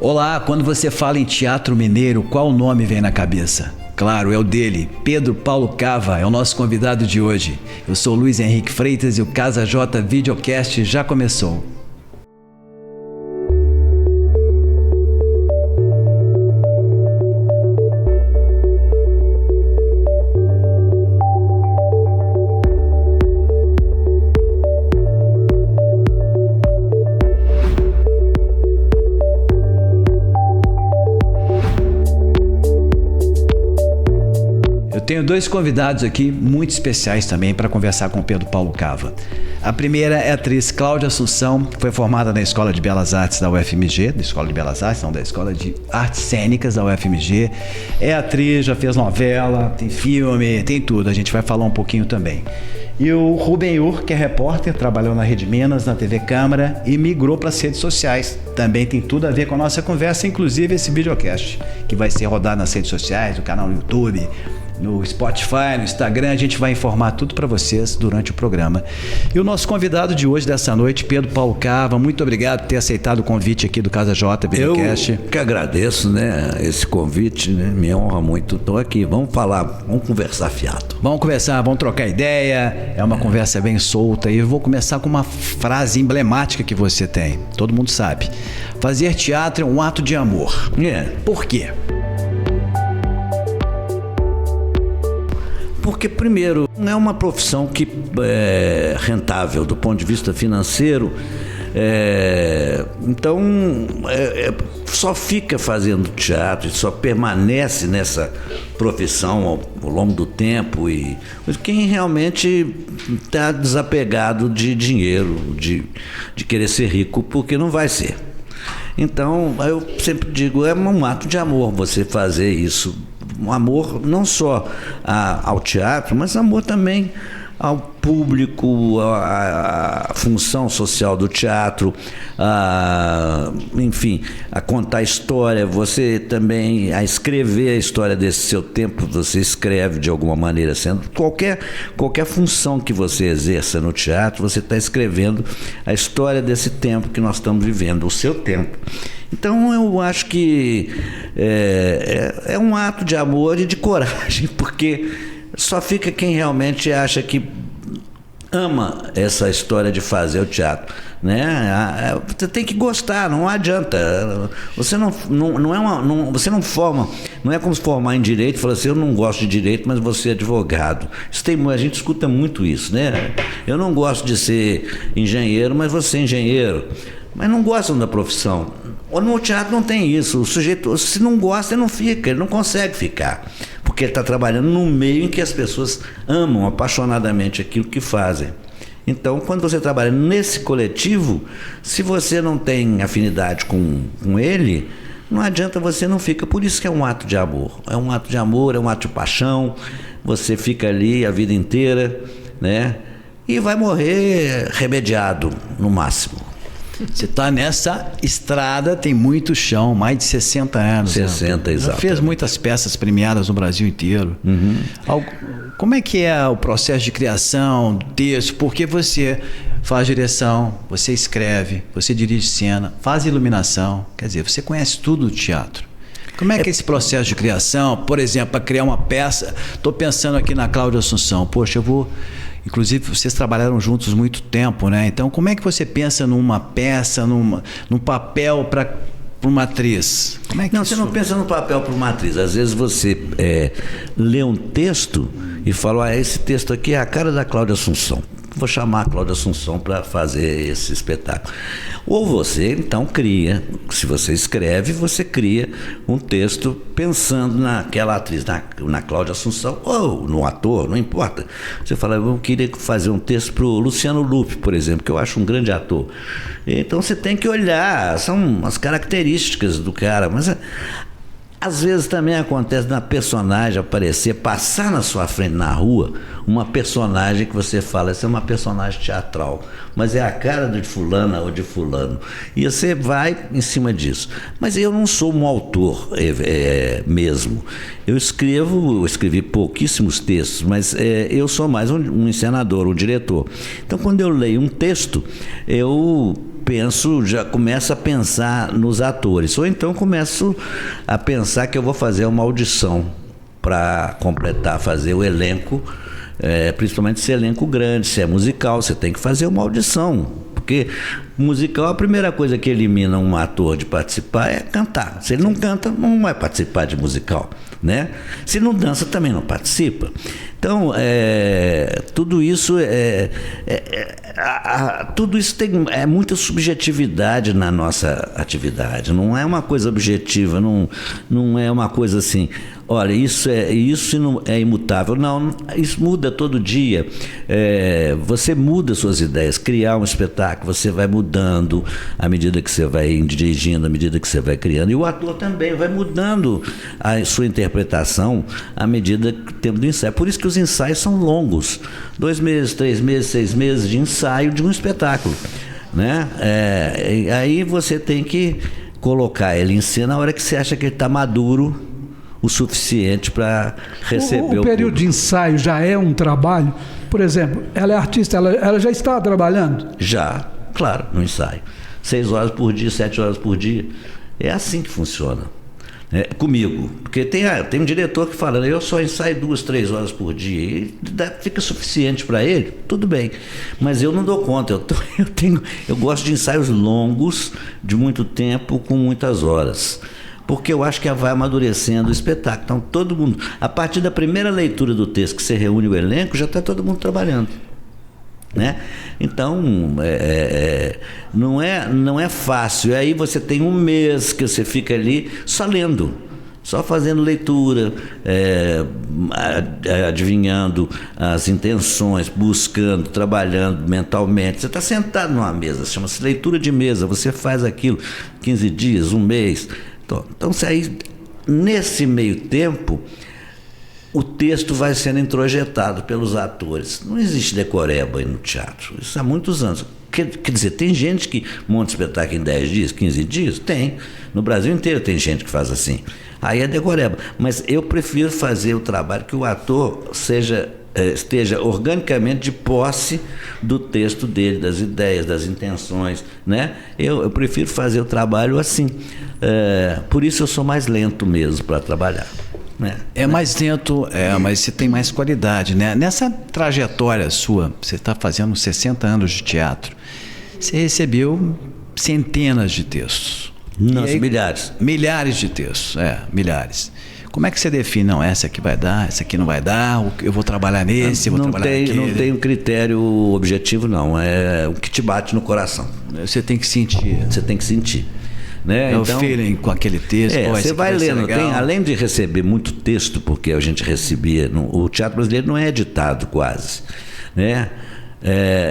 Olá, quando você fala em teatro mineiro, qual nome vem na cabeça? Claro, é o dele, Pedro Paulo Cava, é o nosso convidado de hoje. Eu sou Luiz Henrique Freitas e o Casa J Videocast já começou. Tenho dois convidados aqui muito especiais também para conversar com o Pedro Paulo Cava. A primeira é a atriz Cláudia Assunção, que foi formada na Escola de Belas Artes da UFMG, da Escola de Belas Artes, não, da Escola de Artes Cênicas da UFMG. É atriz, já fez novela, tem filme, tem tudo. A gente vai falar um pouquinho também. E o Rubem Ur, que é repórter, trabalhou na Rede Minas, na TV Câmara e migrou para as redes sociais. Também tem tudo a ver com a nossa conversa, inclusive esse videocast, que vai ser rodado nas redes sociais, no canal no YouTube, no Spotify, no Instagram. A gente vai informar tudo para vocês durante o programa. E o nosso convidado de hoje, dessa noite, Pedro Paulo Cava, muito obrigado por ter aceitado o convite aqui do Casa J Videocast. Eu que agradeço, esse convite, me honra muito. Estou aqui, vamos falar, vamos conversar fiado. Vamos conversar, vamos trocar ideia, é uma conversa bem solta. E eu vou começar com uma frase emblemática que você tem, todo mundo sabe. Fazer teatro é um ato de amor. Por quê? Porque, primeiro, não é uma profissão que é rentável do ponto de vista financeiro. Então, só fica fazendo teatro e só permanece nessa profissão ao longo do tempo e quem realmente está desapegado de dinheiro, de querer ser rico, porque não vai ser. Então, eu sempre digo, é um ato de amor você fazer isso. Um amor não só ao teatro, mas amor também ao público, a função social do teatro, enfim, a contar história, você também a escrever a história desse seu tempo, você escreve de alguma maneira, sendo qualquer função que você exerça no teatro, você está escrevendo a história desse tempo que nós estamos vivendo, o seu tempo. Então eu acho que é um ato de amor e de coragem, porque só fica quem realmente acha que ama essa história de fazer o teatro, Você tem que gostar, não adianta. Você você não forma, não é como se formar em direito e falar assim, eu não gosto de direito, mas você é advogado. A gente escuta muito isso, Eu não gosto de ser engenheiro, mas você é engenheiro. Mas não gostam da profissão. No teatro não tem isso. O sujeito, se não gosta, ele não fica, ele não consegue ficar. Porque ele está trabalhando num meio em que as pessoas amam apaixonadamente aquilo que fazem. Então, quando você trabalha nesse coletivo, se você não tem afinidade com ele, não adianta, você não fica. Por isso que é um ato de amor. É um ato de amor, é um ato de paixão. Você fica ali a vida inteira, E vai morrer remediado, no máximo. Você está nessa estrada, tem muito chão, mais de 60 anos. 60, exato. Já fez muitas peças premiadas no Brasil inteiro. Uhum. Como é que é o processo de criação do texto? Porque você faz direção, você escreve, você dirige cena, faz iluminação. Quer dizer, você conhece tudo do teatro. Como é que é esse processo de criação? Por exemplo, para criar uma peça, estou pensando aqui na Cláudia Assunção. Poxa, inclusive, vocês trabalharam juntos muito tempo, Então, como é que você pensa numa peça, num papel para uma atriz? Você não pensa no papel para uma atriz. Às vezes você lê um texto e fala, esse texto aqui é a cara da Cláudia Assunção. Vou chamar a Cláudia Assunção para fazer esse espetáculo. Ou você, então, cria, se você escreve, você cria um texto pensando naquela atriz, na Cláudia Assunção, ou no ator, não importa. Você fala, eu queria fazer um texto para o Luciano Lupi, por exemplo, que eu acho um grande ator. Então você tem que olhar, são as características do cara, mas às vezes também acontece na personagem aparecer, passar na sua frente na rua, uma personagem que você fala, essa é uma personagem teatral, mas é a cara de fulana ou de fulano. E você vai em cima disso. Mas eu não sou um autor mesmo. Eu escrevi pouquíssimos textos, mas eu sou mais um encenador, um diretor. Então, quando eu leio um texto, eu já começo a pensar nos atores. Ou então começo a pensar que eu vou fazer uma audição para completar, fazer o elenco, principalmente se é elenco grande, se é musical, você tem que fazer uma audição. Porque musical, a primeira coisa que elimina um ator de participar é cantar. Se ele não canta, não vai participar de musical, né? Se não dança, também não participa. Então, tudo isso tudo isso tem muita subjetividade na nossa atividade. Não é uma coisa objetiva, não é uma coisa assim, olha, isso não é imutável. Não, isso muda todo dia. Você muda suas ideias. Criar um espetáculo, você vai mudando à medida que você vai dirigindo, à medida que você vai criando. E o ator também vai mudando a sua interpretação à medida que o tempo do ensaio. Por isso que os ensaios são longos. 2 meses, 3 meses, 6 meses de ensaio de um espetáculo, né? Aí você tem que colocar ele em cena na hora que você acha que ele está maduro o suficiente para receber o período de ensaio já é um trabalho? Por exemplo, ela é artista, ela já está trabalhando? Já, claro, no ensaio. 6 horas por dia, 7 horas por dia. É assim que funciona. Comigo. Porque tem um diretor que fala, eu só ensaio 2, 3 horas por dia. E fica suficiente para ele, tudo bem. Mas eu não dou conta. Eu gosto de ensaios longos, de muito tempo, com muitas horas. Porque eu acho que vai amadurecendo o espetáculo. Então, todo mundo, a partir da primeira leitura do texto que você reúne o elenco, já está todo mundo trabalhando, né? Então, não é fácil. E aí você tem um mês que você fica ali só lendo, só fazendo leitura, adivinhando as intenções, buscando, trabalhando mentalmente. Você está sentado numa mesa, chama-se leitura de mesa, você faz aquilo 15 dias, um mês. Então, aí, nesse meio tempo, o texto vai sendo introjetado pelos atores. Não existe decoreba aí no teatro, isso há muitos anos. Quer dizer, tem gente que monta espetáculo em 10 dias, 15 dias? Tem. No Brasil inteiro tem gente que faz assim. Aí é decoreba. Mas eu prefiro fazer o trabalho que o ator esteja organicamente de posse do texto dele, das ideias, das intenções, né? Eu prefiro fazer o trabalho assim. Por isso eu sou mais lento mesmo para trabalhar. Mais lento, mas você tem mais qualidade, né? Nessa trajetória sua, você está fazendo 60 anos de teatro, você recebeu centenas de textos. Nossa, milhares. Milhares de textos, milhares. Como é que você define, não, essa aqui vai dar, essa aqui não vai dar, eu vou trabalhar nesse, eu vou trabalhar naquele? Não tem um critério objetivo, não. É o que te bate no coração. Você tem que sentir. Você tem que sentir. Né? Então, o feeling com aquele texto. Você vai lendo. Além de receber muito texto, porque a gente recebia... O teatro brasileiro não é editado quase, né?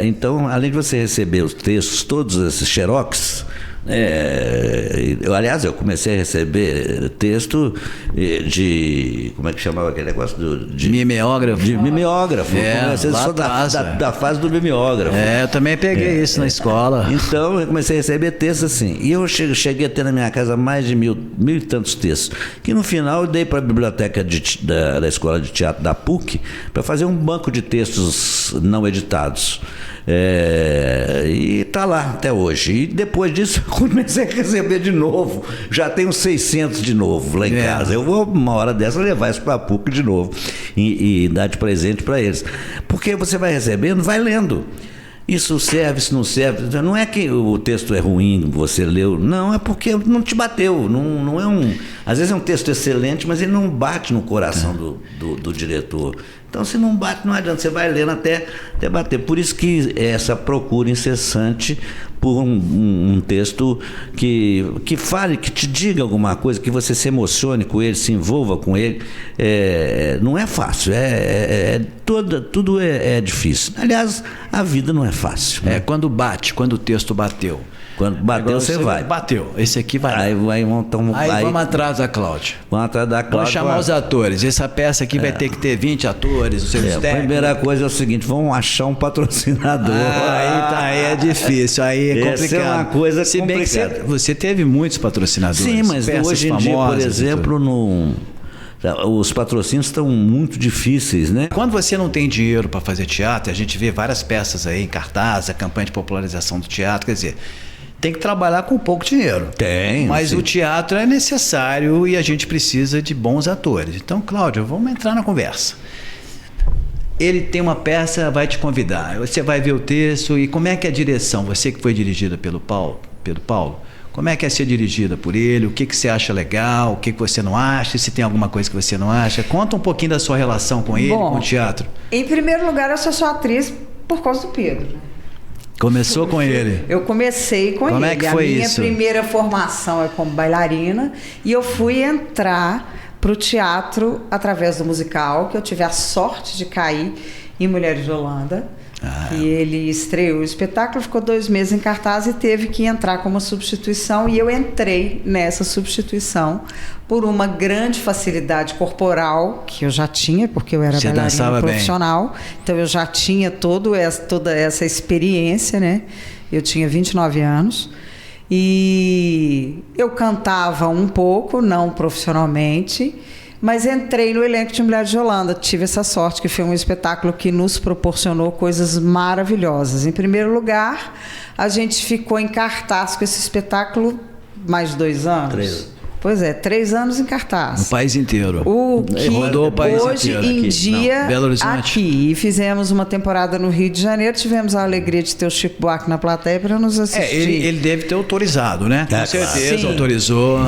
Então, além de você receber os textos, todos esses xerox... aliás, eu comecei a receber texto de... Como é que chamava aquele negócio? De mimeógrafo. De mimeógrafo. Comecei só da fase do mimeógrafo. Eu também peguei isso na escola. Então, eu comecei a receber textos assim. E eu cheguei a ter na minha casa mais de mil e tantos textos. Que no final eu dei para a biblioteca da Escola de Teatro da PUC para fazer um banco de textos não editados. E está lá até hoje. E depois disso eu comecei a receber de novo. Já tenho 600 de novo lá em casa. Eu vou, uma hora dessa, levar isso para a PUC de novo e dar de presente para eles. Porque você vai recebendo, vai lendo. Isso serve, isso não serve. Não é que o texto é ruim, você leu. Não, é porque não te bateu. Não é às vezes é um texto excelente, mas ele não bate no coração do diretor. Então, se não bate, não adianta. Você vai lendo até bater. Por isso que essa procura incessante por um texto que fale, que te diga alguma coisa, que você se emocione com ele, se envolva com ele. Não é fácil. Tudo é difícil. Aliás, a vida não é fácil. Quando o texto bateu. Quando bateu, você vai. Bateu. Esse aqui vai. Aí vamos atrás da Cláudia. Vamos atrás da Cláudia. Vamos chamar os atores. Essa peça aqui vai ter que ter 20 atores. A primeira coisa é o seguinte: vamos achar um patrocinador. Aí é difícil, aí é complicado. Essa é uma coisa Se complicada. bem que você teve muitos patrocinadores. Sim, mas hoje em dia, por exemplo, os patrocínios estão muito difíceis, né? Quando você não tem dinheiro para fazer teatro, a gente vê várias peças aí em cartaz, a campanha de popularização do teatro, quer dizer, tem que trabalhar com pouco dinheiro. Tem. Mas sim. o teatro é necessário e a gente precisa de bons atores. Então, Cláudio, vamos entrar na conversa. Ele tem uma peça, vai te convidar. Você vai ver o texto e como é que é a direção? Você que foi dirigida pelo Paulo, como é que é ser dirigida por ele? O que você acha legal? O que você não acha? Se tem alguma coisa que você não acha? Conta um pouquinho da sua relação com ele, com o teatro. Em primeiro lugar, eu sou atriz por causa do Pedro. Começou com ele. Eu comecei com ele. Como é que foi isso? A minha primeira formação é como bailarina e eu fui entrar para o teatro através do musical, que eu tive a sorte de cair em Mulheres de Holanda. E ele estreou o espetáculo, ficou 2 meses em cartaz e teve que entrar como substituição, e eu entrei nessa substituição por uma grande facilidade corporal que eu já tinha, porque eu era bailarina profissional, bem. Então eu já tinha toda essa experiência, né? Eu tinha 29 anos e eu cantava um pouco, não profissionalmente, mas entrei no elenco de Mulheres de Holanda. Tive essa sorte, que foi um espetáculo que nos proporcionou coisas maravilhosas. Em primeiro lugar, a gente ficou em cartaz com esse espetáculo mais de 2 anos. 3. Pois é, 3 anos em cartaz. No país inteiro. O que rodou o país hoje inteiro. em Aqui. dia, não, Belo Horizonte. aqui. E fizemos uma temporada no Rio de Janeiro. Tivemos a alegria de ter o Chico Buarque na plateia para nos assistir. Ele deve ter autorizado, né? Com certeza, sim. Autorizou.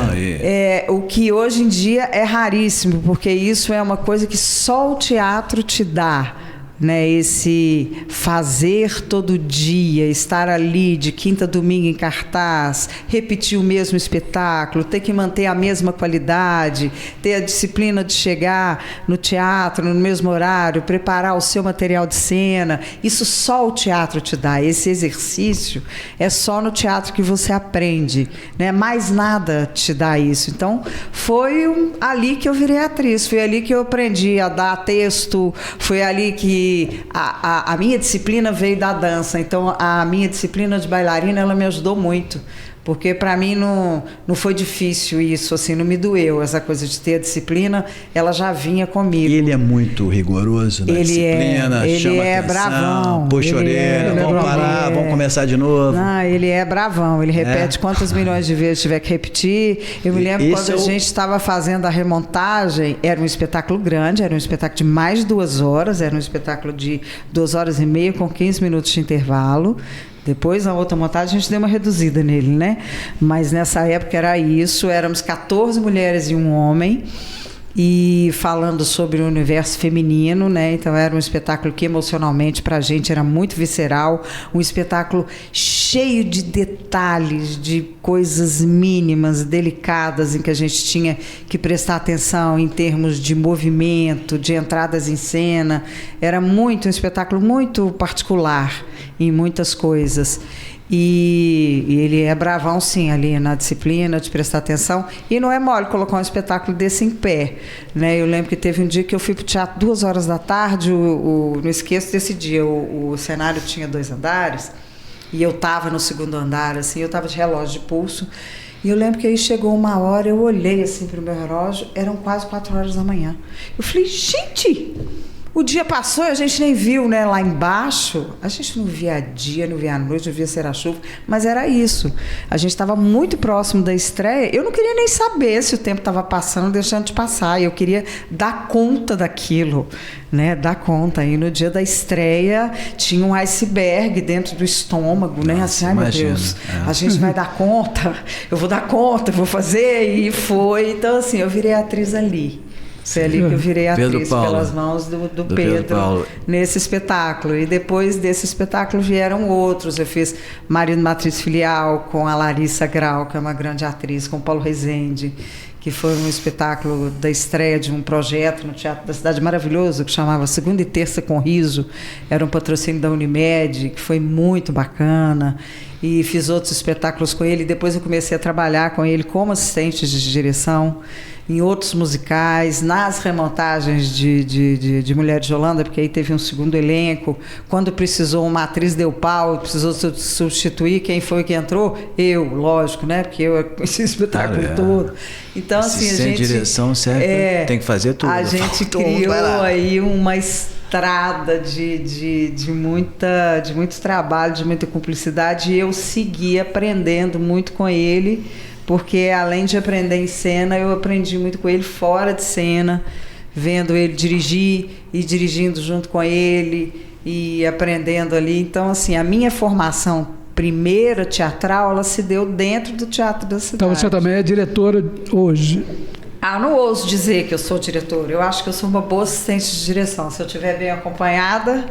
O que hoje em dia é raríssimo, porque isso é uma coisa que só o teatro te dá. Né, esse fazer todo dia, estar ali de quinta a domingo em cartaz, repetir o mesmo espetáculo, ter que manter a mesma qualidade, ter a disciplina de chegar no teatro no mesmo horário, preparar o seu material de cena, isso só o teatro te dá. Esse exercício é só no teatro que você aprende, né? Mais nada te dá isso. Então foi ali que eu virei atriz, foi ali que eu aprendi a dar texto, foi ali que a minha disciplina veio da dança. Então a minha disciplina de bailarina, ela me ajudou muito, porque para mim não foi difícil isso, assim, não me doeu essa coisa de ter a disciplina, ela já vinha comigo. E ele é muito rigoroso na disciplina, ele chama é atenção, bravão, puxa a orelha, vamos parar, vamos começar de novo. Não, ele é bravão, ele repete quantas milhões de vezes tiver que repetir. Eu me lembro quando a gente estava fazendo a remontagem, era um espetáculo grande, era um espetáculo de mais de 2 horas, era um espetáculo de 2 horas e meia com 15 minutos de intervalo. Depois, na outra montagem, a gente deu uma reduzida nele, né? Mas nessa época era isso, éramos 14 mulheres e 1 homem, e falando sobre o universo feminino, né? Então era um espetáculo que emocionalmente pra gente era muito visceral, um espetáculo cheio de detalhes, de coisas mínimas, delicadas, em que a gente tinha que prestar atenção em termos de movimento, de entradas em cena. Era um espetáculo muito particular em muitas coisas. E ele é bravão, sim, ali na disciplina de prestar atenção. E não é mole colocar um espetáculo desse em pé, né? Eu lembro que teve um dia que eu fui para o teatro 2 horas da tarde, não esqueço desse dia, o cenário tinha 2 andares, e eu estava no 2º andar, assim, eu estava de relógio de pulso, e eu lembro que aí chegou uma hora, eu olhei assim para o meu relógio, eram quase 4 horas da manhã. Eu falei, gente... O dia passou e a gente nem viu, né? Lá embaixo, a gente não via dia, não via noite, não via ser a chuva, mas era isso. A gente estava muito próximo da estreia. Eu não queria nem saber se o tempo estava passando ou deixando de passar. Eu queria dar conta daquilo, né? Dar conta. E no dia da estreia tinha um iceberg dentro do estômago, né? Assim, ai meu Deus, a gente vai dar conta, eu vou dar conta, eu vou fazer. E foi. Então, assim, eu virei atriz ali. Foi ali que eu virei atriz pelas mãos do Pedro nesse espetáculo. E depois desse espetáculo vieram outros. Eu fiz Marido Matriz Filial com a Larissa Grau, que é uma grande atriz, com o Paulo Rezende, que foi um espetáculo da estreia de um projeto no Teatro da Cidade maravilhoso, que chamava Segunda e Terça com Riso. Era um patrocínio da Unimed, que foi muito bacana. E fiz outros espetáculos com ele. Depois eu comecei a trabalhar com ele como assistente de direção em outros musicais, nas remontagens de Mulheres de Holanda, porque aí teve um 2º elenco. Quando precisou uma atriz deu pau, precisou substituir, quem foi que entrou? Eu, lógico, né? Porque eu conheci o espetáculo todo. Então, assim, a gente... direção, certo? Tem que fazer tudo. A gente criou aí uma estrada de muito trabalho, de muita cumplicidade, e eu segui aprendendo muito com ele, porque além de aprender em cena, eu aprendi muito com ele fora de cena, vendo ele dirigir e dirigindo junto com ele e aprendendo ali. Então, assim, a minha formação primeira teatral, ela se deu dentro do Teatro da Cidade. Então você também é diretora hoje? Eu não ouso dizer que eu sou diretora. Eu acho que eu sou uma boa assistente de direção. Se eu estiver bem acompanhada...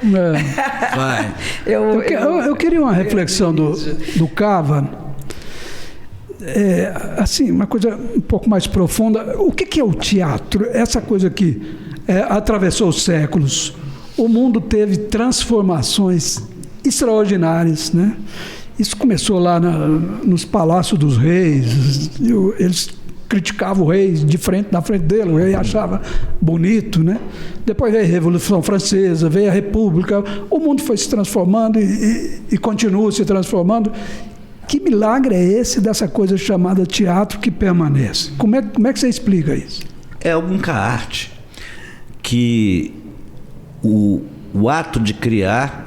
Vai. Eu queria uma reflexão do Cava. Assim, uma coisa um pouco mais profunda. O que é o teatro? Essa coisa que atravessou os séculos. O mundo teve transformações extraordinárias, né? Isso começou lá nos palácios dos reis. Eles criticavam o rei na frente dele, o rei achava bonito, né? Depois veio a Revolução Francesa, veio a República, o mundo foi se transformando e continua se transformando. Que milagre é esse dessa coisa chamada teatro que permanece? Como é que você explica isso? É a única arte que o ato de criar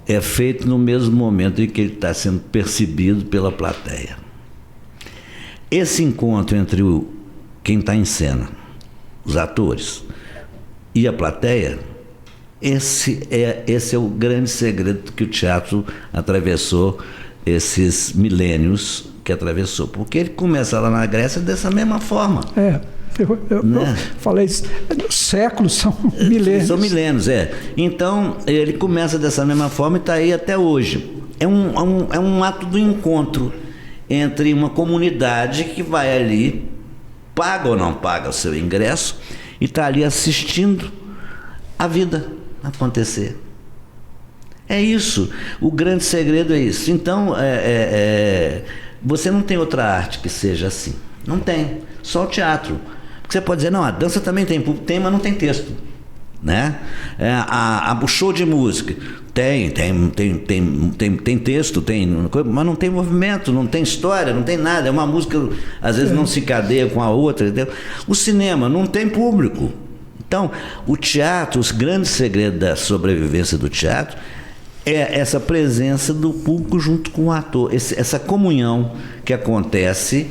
é feito no mesmo momento em que ele está sendo percebido pela plateia. Esse encontro entre quem está em cena, os atores, e a plateia, esse é o grande segredo que o teatro atravessou, esses milênios que atravessou. Porque ele começa lá na Grécia dessa mesma forma. Eu falei isso. Séculos são milênios. São milênios, Então, ele começa dessa mesma forma e está aí até hoje. É um ato do encontro entre uma comunidade que vai ali, paga ou não paga o seu ingresso, e está ali assistindo a vida acontecer. É isso. O grande segredo é isso. Então, você não tem outra arte que seja assim. Não tem. Só o teatro. Porque você pode dizer, não, a dança também tem público, tem, mas não tem texto. Né? O show de música tem texto, mas não tem movimento, não tem história, não tem nada. É uma música, às vezes não se cadeia com a outra, entendeu? O cinema não tem público. Então, o teatro, o grande segredo da sobrevivência do teatro é essa presença do público junto com o ator, essa comunhão que acontece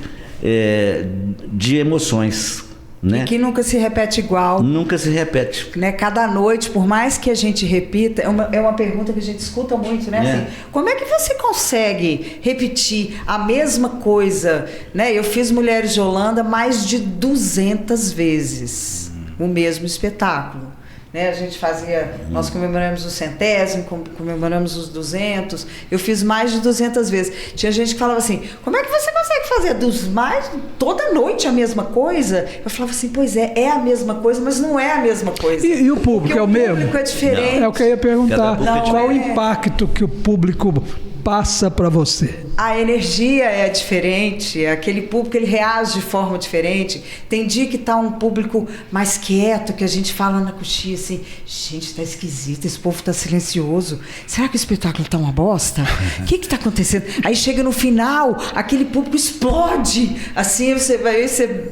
de emoções. Né? E que nunca se repete igual. Nunca se repete. Né? Cada noite, por mais que a gente repita, é uma pergunta que a gente escuta muito, né? Assim, como é que você consegue repetir a mesma coisa? Né? Eu fiz Mulheres de Holanda mais de 200 vezes o mesmo espetáculo. Né? A gente fazia, nós comemoramos o 100º, comemoramos os 200, eu fiz mais de 200 vezes. Tinha gente que falava assim, como é que você consegue fazer toda noite a mesma coisa? Eu falava assim, pois é a mesma coisa, mas não é a mesma coisa. E o público é o mesmo? O público é diferente. É o que eu ia perguntar. Qual o impacto que o público passa para você? A energia é diferente, aquele público ele reage de forma diferente. Tem dia que tá um público mais quieto, que a gente fala na coxinha assim, gente, tá esquisito, esse povo tá silencioso. Será que o espetáculo tá uma bosta? O que tá acontecendo? Aí chega no final, aquele público explode. Assim, você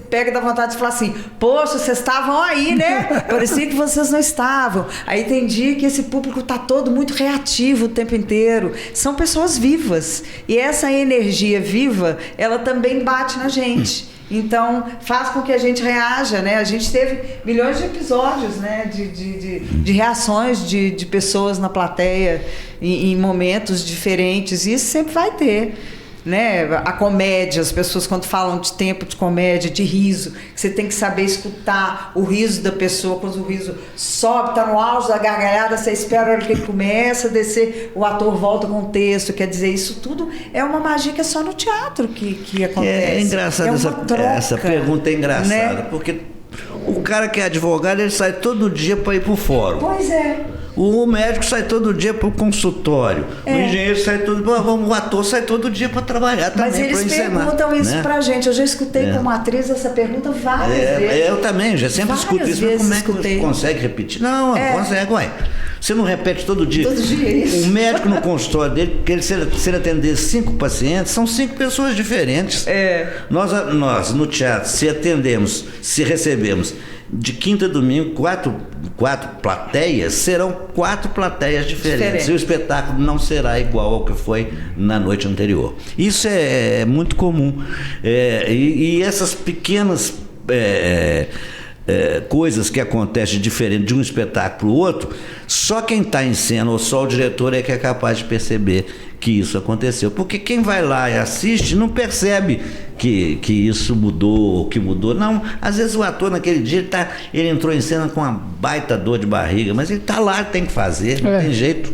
pega da vontade de falar assim, poxa, vocês estavam aí, né? Parecia que vocês não estavam. Aí tem dia que esse público tá todo muito reativo o tempo inteiro. São pessoas vivas. E essa energia viva, ela também bate na gente. Então, faz com que a gente reaja, né? A gente teve milhões de episódios, né? De reações de pessoas na plateia em momentos diferentes. E isso sempre vai ter. Né? A comédia, as pessoas quando falam de tempo de comédia, de riso, você tem que saber escutar o riso da pessoa. Quando o riso sobe, está no auge da gargalhada, você espera que ele começa a descer, o ator volta com o texto. Quer dizer, isso tudo é uma magia que é só no teatro que acontece. É engraçado, essa pergunta é engraçada, né? Porque o cara que é advogado, ele sai todo dia para ir para o fórum. Pois é. O médico sai todo dia para o consultório. O engenheiro sai todo dia. O ator sai todo dia para trabalhar também. Mas eles perguntam isso, né? Pra gente. Eu já escutei como atriz essa pergunta várias vezes. Eu também, já sempre escuto isso. Mas como é que você consegue repetir? Não consegue, ué. Você não repete todo dia. Todo dia, isso. O médico no consultório dele, porque se ele atender 5 pacientes, são 5 pessoas diferentes. Nós no teatro, se recebemos de quinta a domingo, quatro plateias, serão 4 plateias diferentes. E o espetáculo não será igual ao que foi na noite anterior. Isso é muito comum. E essas pequenas coisas que acontecem diferente de um espetáculo para o outro, só quem está em cena ou só o diretor é que é capaz de perceber que isso aconteceu. Porque quem vai lá e assiste não percebe que isso mudou, que mudou. Não, às vezes o ator naquele dia ele entrou em cena com uma baita dor de barriga, mas ele está lá, tem que fazer, não tem jeito.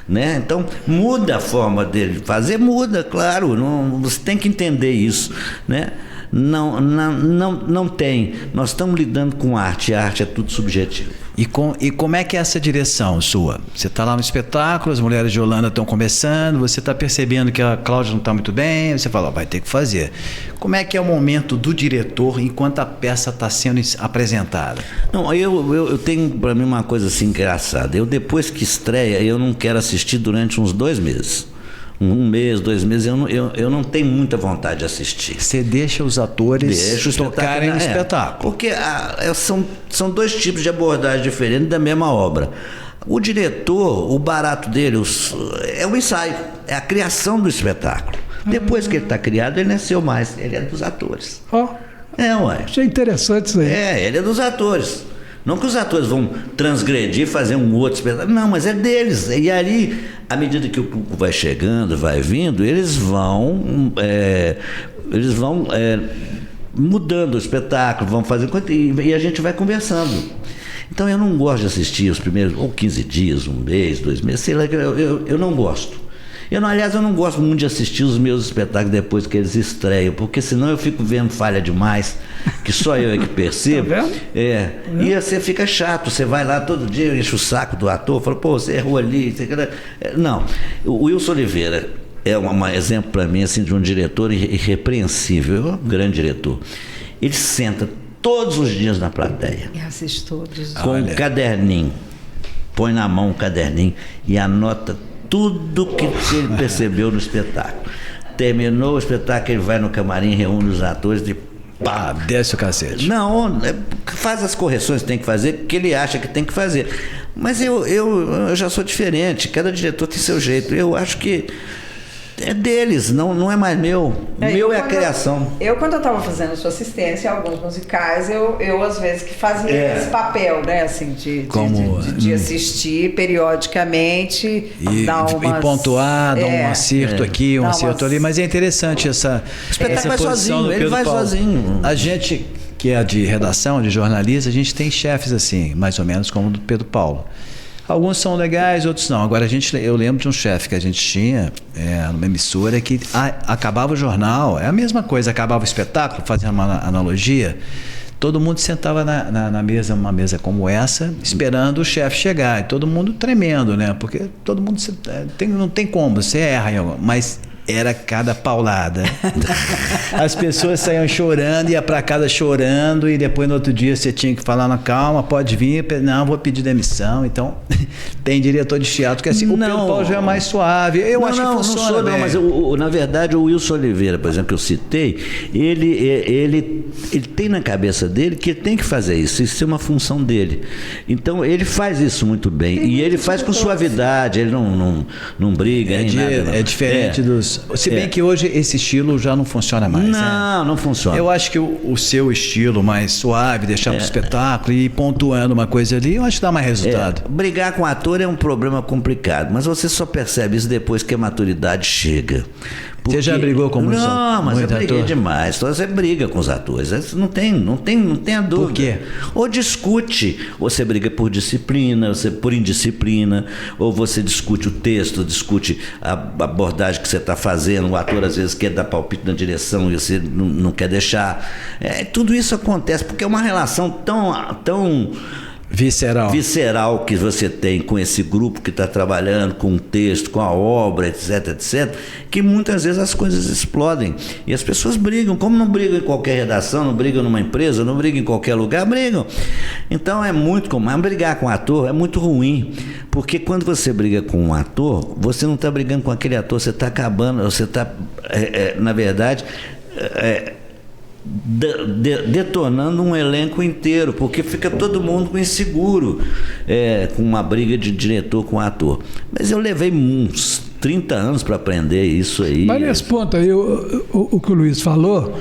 Né? Então muda a forma dele fazer, muda, claro, você tem que entender isso, né? Não tem. Nós estamos lidando com arte, a arte é tudo subjetivo. E como é que é essa direção sua? Você está lá no espetáculo, as mulheres de Holanda estão começando, você está percebendo que a Cláudia não está muito bem, você fala, vai ter que fazer. Como é que é o momento do diretor enquanto a peça está sendo apresentada? Não, eu tenho para mim uma coisa assim engraçada. Eu, depois que estreia, eu não quero assistir durante uns 2 meses. 1 mês, 2 meses, eu não tenho muita vontade de assistir. Você deixa os atores tocarem no espetáculo. Porque são 2 tipos de abordagem diferentes da mesma obra. O diretor, o barato dele é o ensaio, é a criação do espetáculo. Depois que ele está criado, ele não é seu mais, ele é dos atores. Achei interessante isso aí. Ele é dos atores. Não que os atores vão transgredir, fazer um outro espetáculo. Não, mas é deles. E ali, à medida que o público vai chegando, vai vindo, eles vão mudando o espetáculo, vão fazer e a gente vai conversando. Então eu não gosto de assistir os primeiros, ou 15 dias, 1 mês, 2 meses, sei lá, eu não gosto. Aliás, eu não gosto muito de assistir os meus espetáculos depois que eles estreiam, porque senão eu fico vendo falha demais, que só eu é que percebo. Tá vendo? E você fica chato, você vai lá todo dia, enche o saco do ator, fala, pô, você errou ali. Não, o Wilson Oliveira é um exemplo para mim assim, de um diretor irrepreensível, um grande diretor. Ele senta todos os dias na plateia. E assiste todos. Com um caderninho, põe na mão um caderninho e anota tudo que ele percebeu no espetáculo. Terminou o espetáculo, ele vai no camarim, reúne os atores e pá, desce o cacete. Não, faz as correções que tem que fazer, que ele acha que tem que fazer. Mas eu já sou diferente, cada diretor tem seu jeito. Eu acho que é deles, não é mais meu. Meu é a criação. Quando eu estava fazendo sua assistência em alguns musicais, eu às vezes que fazia esse papel, né? Assim, de assistir periodicamente e pontuar, dar um acerto aqui, um acerto ali. Mas é interessante essa vai posição sozinho, do Pedro ele vai Paulo. sozinho. A gente que é de redação, de jornalista, a gente tem chefes assim, mais ou menos como o do Pedro Paulo. Alguns são legais, outros não. Agora, eu lembro de um chefe que a gente tinha numa emissora que acabava o jornal, é a mesma coisa, acabava o espetáculo, fazendo uma analogia, todo mundo sentava na mesa, uma mesa como essa, esperando o chefe chegar, e todo mundo tremendo, né? Porque todo mundo não tem como, você erra, mas era cada paulada. As pessoas saíam chorando, ia para casa chorando, e depois no outro dia você tinha que falar, na calma, pode vir, não, vou pedir demissão. Então, tem diretor de teatro que assim, o Pedro Paulo já é mais suave. Eu acho que funciona bem. Mas na verdade o Wilson Oliveira, por exemplo, que eu citei, ele tem na cabeça dele que ele tem que fazer isso é uma função dele. Então, ele faz isso muito bem. E ele faz com suavidade, ele não briga, nem nada. É diferente dos... Se bem que hoje esse estilo já não funciona mais. Não funciona. Eu acho que o seu estilo mais suave, deixar pro espetáculo e ir pontuando uma coisa ali, eu acho que dá mais resultado. Brigar com ator é um problema complicado, mas você só percebe isso depois que a maturidade chega. Você já brigou com muitos atores? Não, mas eu briguei demais. Então você briga com os atores. Não tem a dúvida. Por quê? Ou discute, ou você briga por disciplina, por indisciplina, ou você discute o texto, discute a abordagem que você está fazendo. O ator às vezes quer dar palpite na direção e você não quer deixar. Tudo isso acontece porque é uma relação tão visceral que você tem com esse grupo que está trabalhando com o texto, com a obra, etc, que muitas vezes as coisas explodem e as pessoas brigam, como não brigam em qualquer redação, não brigam numa empresa, não brigam em qualquer lugar, brigam. Então é muito comum, brigar com um ator é muito ruim, porque quando você briga com um ator, você não está brigando com aquele ator, você está acabando, você está, na verdade, detonando um elenco inteiro, porque fica todo mundo inseguro, com uma briga de diretor com ator. Mas eu levei uns 30 anos para aprender isso aí. Mas nesse ponto aí, o que o Luiz falou,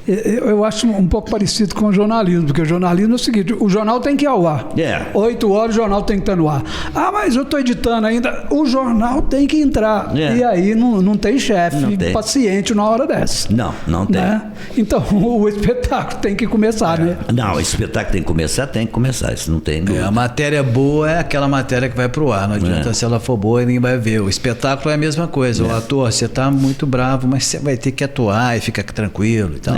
eu acho um pouco parecido com o jornalismo, porque o jornalismo é o seguinte: o jornal tem que ir ao ar. 8 horas o jornal tem que estar no ar. Ah, mas eu estou editando ainda. O jornal tem que entrar. E aí não tem chefe paciente na hora dessa. Não tem. Né? Então o espetáculo tem que começar, né? Não, o espetáculo tem que começar. Isso não tem dúvida. A matéria boa é aquela matéria que vai pro ar. Não adianta se ela for boa e ninguém vai ver. O espetáculo é a mesma coisa. O ator, você está muito bravo, mas você vai ter que atuar e fica tranquilo e tal.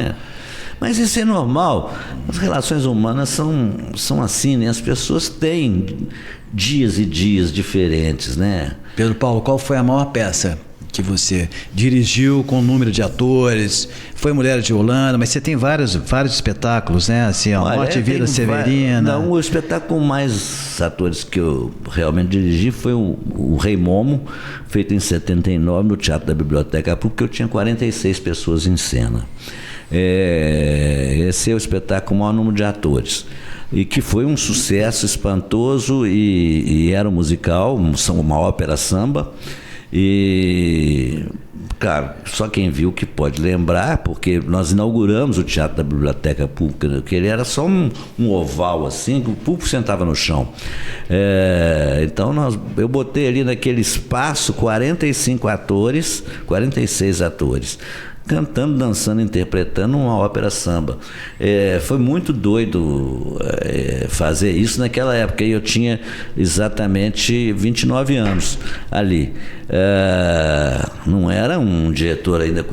Mas isso é normal. As relações humanas são assim, né? As pessoas têm dias e dias diferentes, né? Pedro Paulo, qual foi a maior peça que você dirigiu com o número de atores? Foi Mulheres de Holanda, mas você tem vários espetáculos, né? Assim, ó, Morte e Vida Severina. Não, o espetáculo com mais atores que eu realmente dirigi foi o Rei Momo, feito em 79 no Teatro da Biblioteca Pública, porque eu tinha 46 pessoas em cena. Esse é o espetáculo com o maior número de atores, e que foi um sucesso espantoso, e era um musical, uma ópera samba, e cara, só quem viu que pode lembrar, porque nós inauguramos o Teatro da Biblioteca Pública, que ele era só um oval assim, que o público sentava no chão. Então eu botei ali naquele espaço 45 atores, 46 atores, cantando, dançando, interpretando uma ópera samba. Foi muito doido fazer isso naquela época. Eu tinha exatamente 29 anos ali. Não era um diretor ainda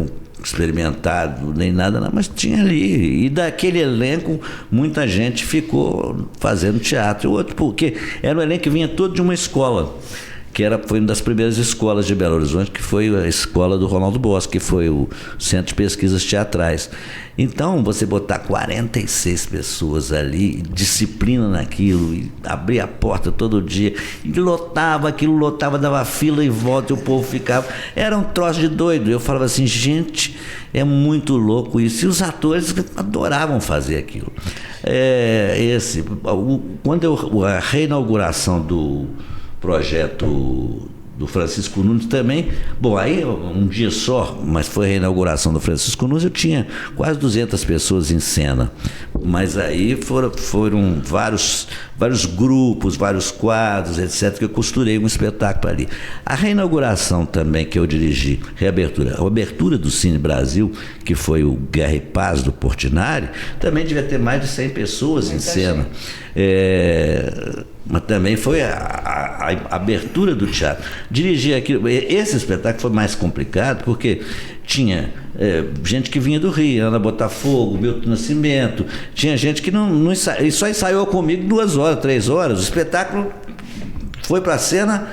experimentado nem nada, não, mas tinha ali. E daquele elenco, muita gente ficou fazendo teatro. O outro, porque era um elenco que vinha todo de uma escola, que foi uma das primeiras escolas de Belo Horizonte, que foi a escola do Ronaldo Bosco, que foi o Centro de Pesquisas Teatrais. Então, você botar 46 pessoas ali, disciplina naquilo, e abrir a porta todo dia, e lotava, dava fila e volta, e o povo ficava. Era um troço de doido. Eu falava assim, gente, é muito louco isso. E os atores adoravam fazer aquilo. Quando a reinauguração do projeto do Francisco Nunes também, aí um dia só, mas foi a reinauguração do Francisco Nunes, eu tinha quase 200 pessoas em cena, mas aí foram vários grupos, vários quadros, etc, que eu costurei um espetáculo ali. A reinauguração também que eu dirigi, a abertura do Cine Brasil, que foi o Guerra e Paz do Portinari, também devia ter mais de 100 pessoas em cena. Mas também foi a abertura do teatro. Dirigir aquilo. Esse espetáculo foi mais complicado, porque tinha gente que vinha do Rio, Ana Botafogo, Milton Nascimento, tinha gente que só ensaiou comigo 2 horas, 3 horas. O espetáculo foi para a cena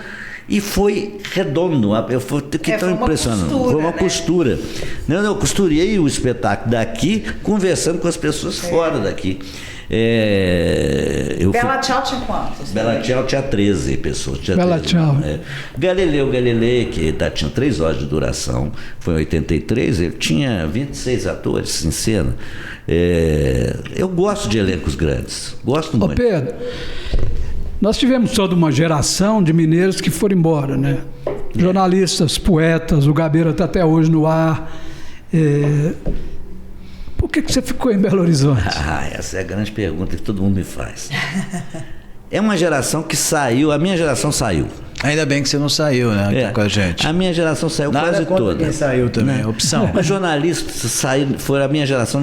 e foi redondo. Eu fiquei tão impressionado. Foi uma costura. Eu costurei o espetáculo daqui, conversando com as pessoas fora daqui. Bela Tchau tinha quantos? Bela Tchau tinha 13 pessoas. Bela Tchau. Galileu, que tinha 3 horas de duração, foi em 83, ele tinha 26 atores em cena. Eu gosto de elencos grandes, gosto muito. Pedro, nós tivemos toda uma geração de mineiros que foram embora, né? Jornalistas, poetas, o Gabeira está até hoje no ar. Por que você ficou em Belo Horizonte? Essa é a grande pergunta que todo mundo me faz. É uma geração que saiu, a minha geração saiu. Ainda bem que você não saiu, né, com a gente. A minha geração saiu quase toda. Quem saiu também, opção. Mas jornalistas saíram, foi a minha geração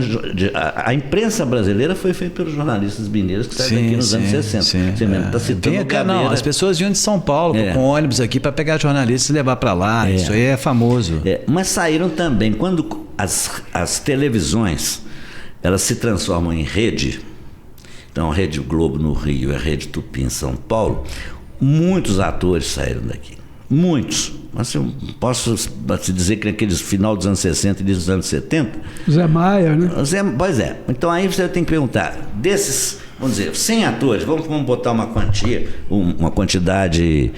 a imprensa brasileira foi feita pelos jornalistas mineiros que saíram aqui nos anos 60. Você mesmo está citando o Gabeira. Não, as pessoas vinham de São Paulo com ônibus aqui para pegar jornalistas e levar para lá. Isso aí é famoso. Mas saíram também quando as televisões elas se transformam em rede. Então, a Rede Globo no Rio, a Rede Tupi em São Paulo. Muitos atores saíram daqui. Muitos. Mas eu posso te dizer que naqueles final dos anos 60 e dos anos 70... Zé Maia, né? Pois é. Então aí você tem que perguntar, desses, vamos dizer, 100 atores, vamos botar uma quantidade...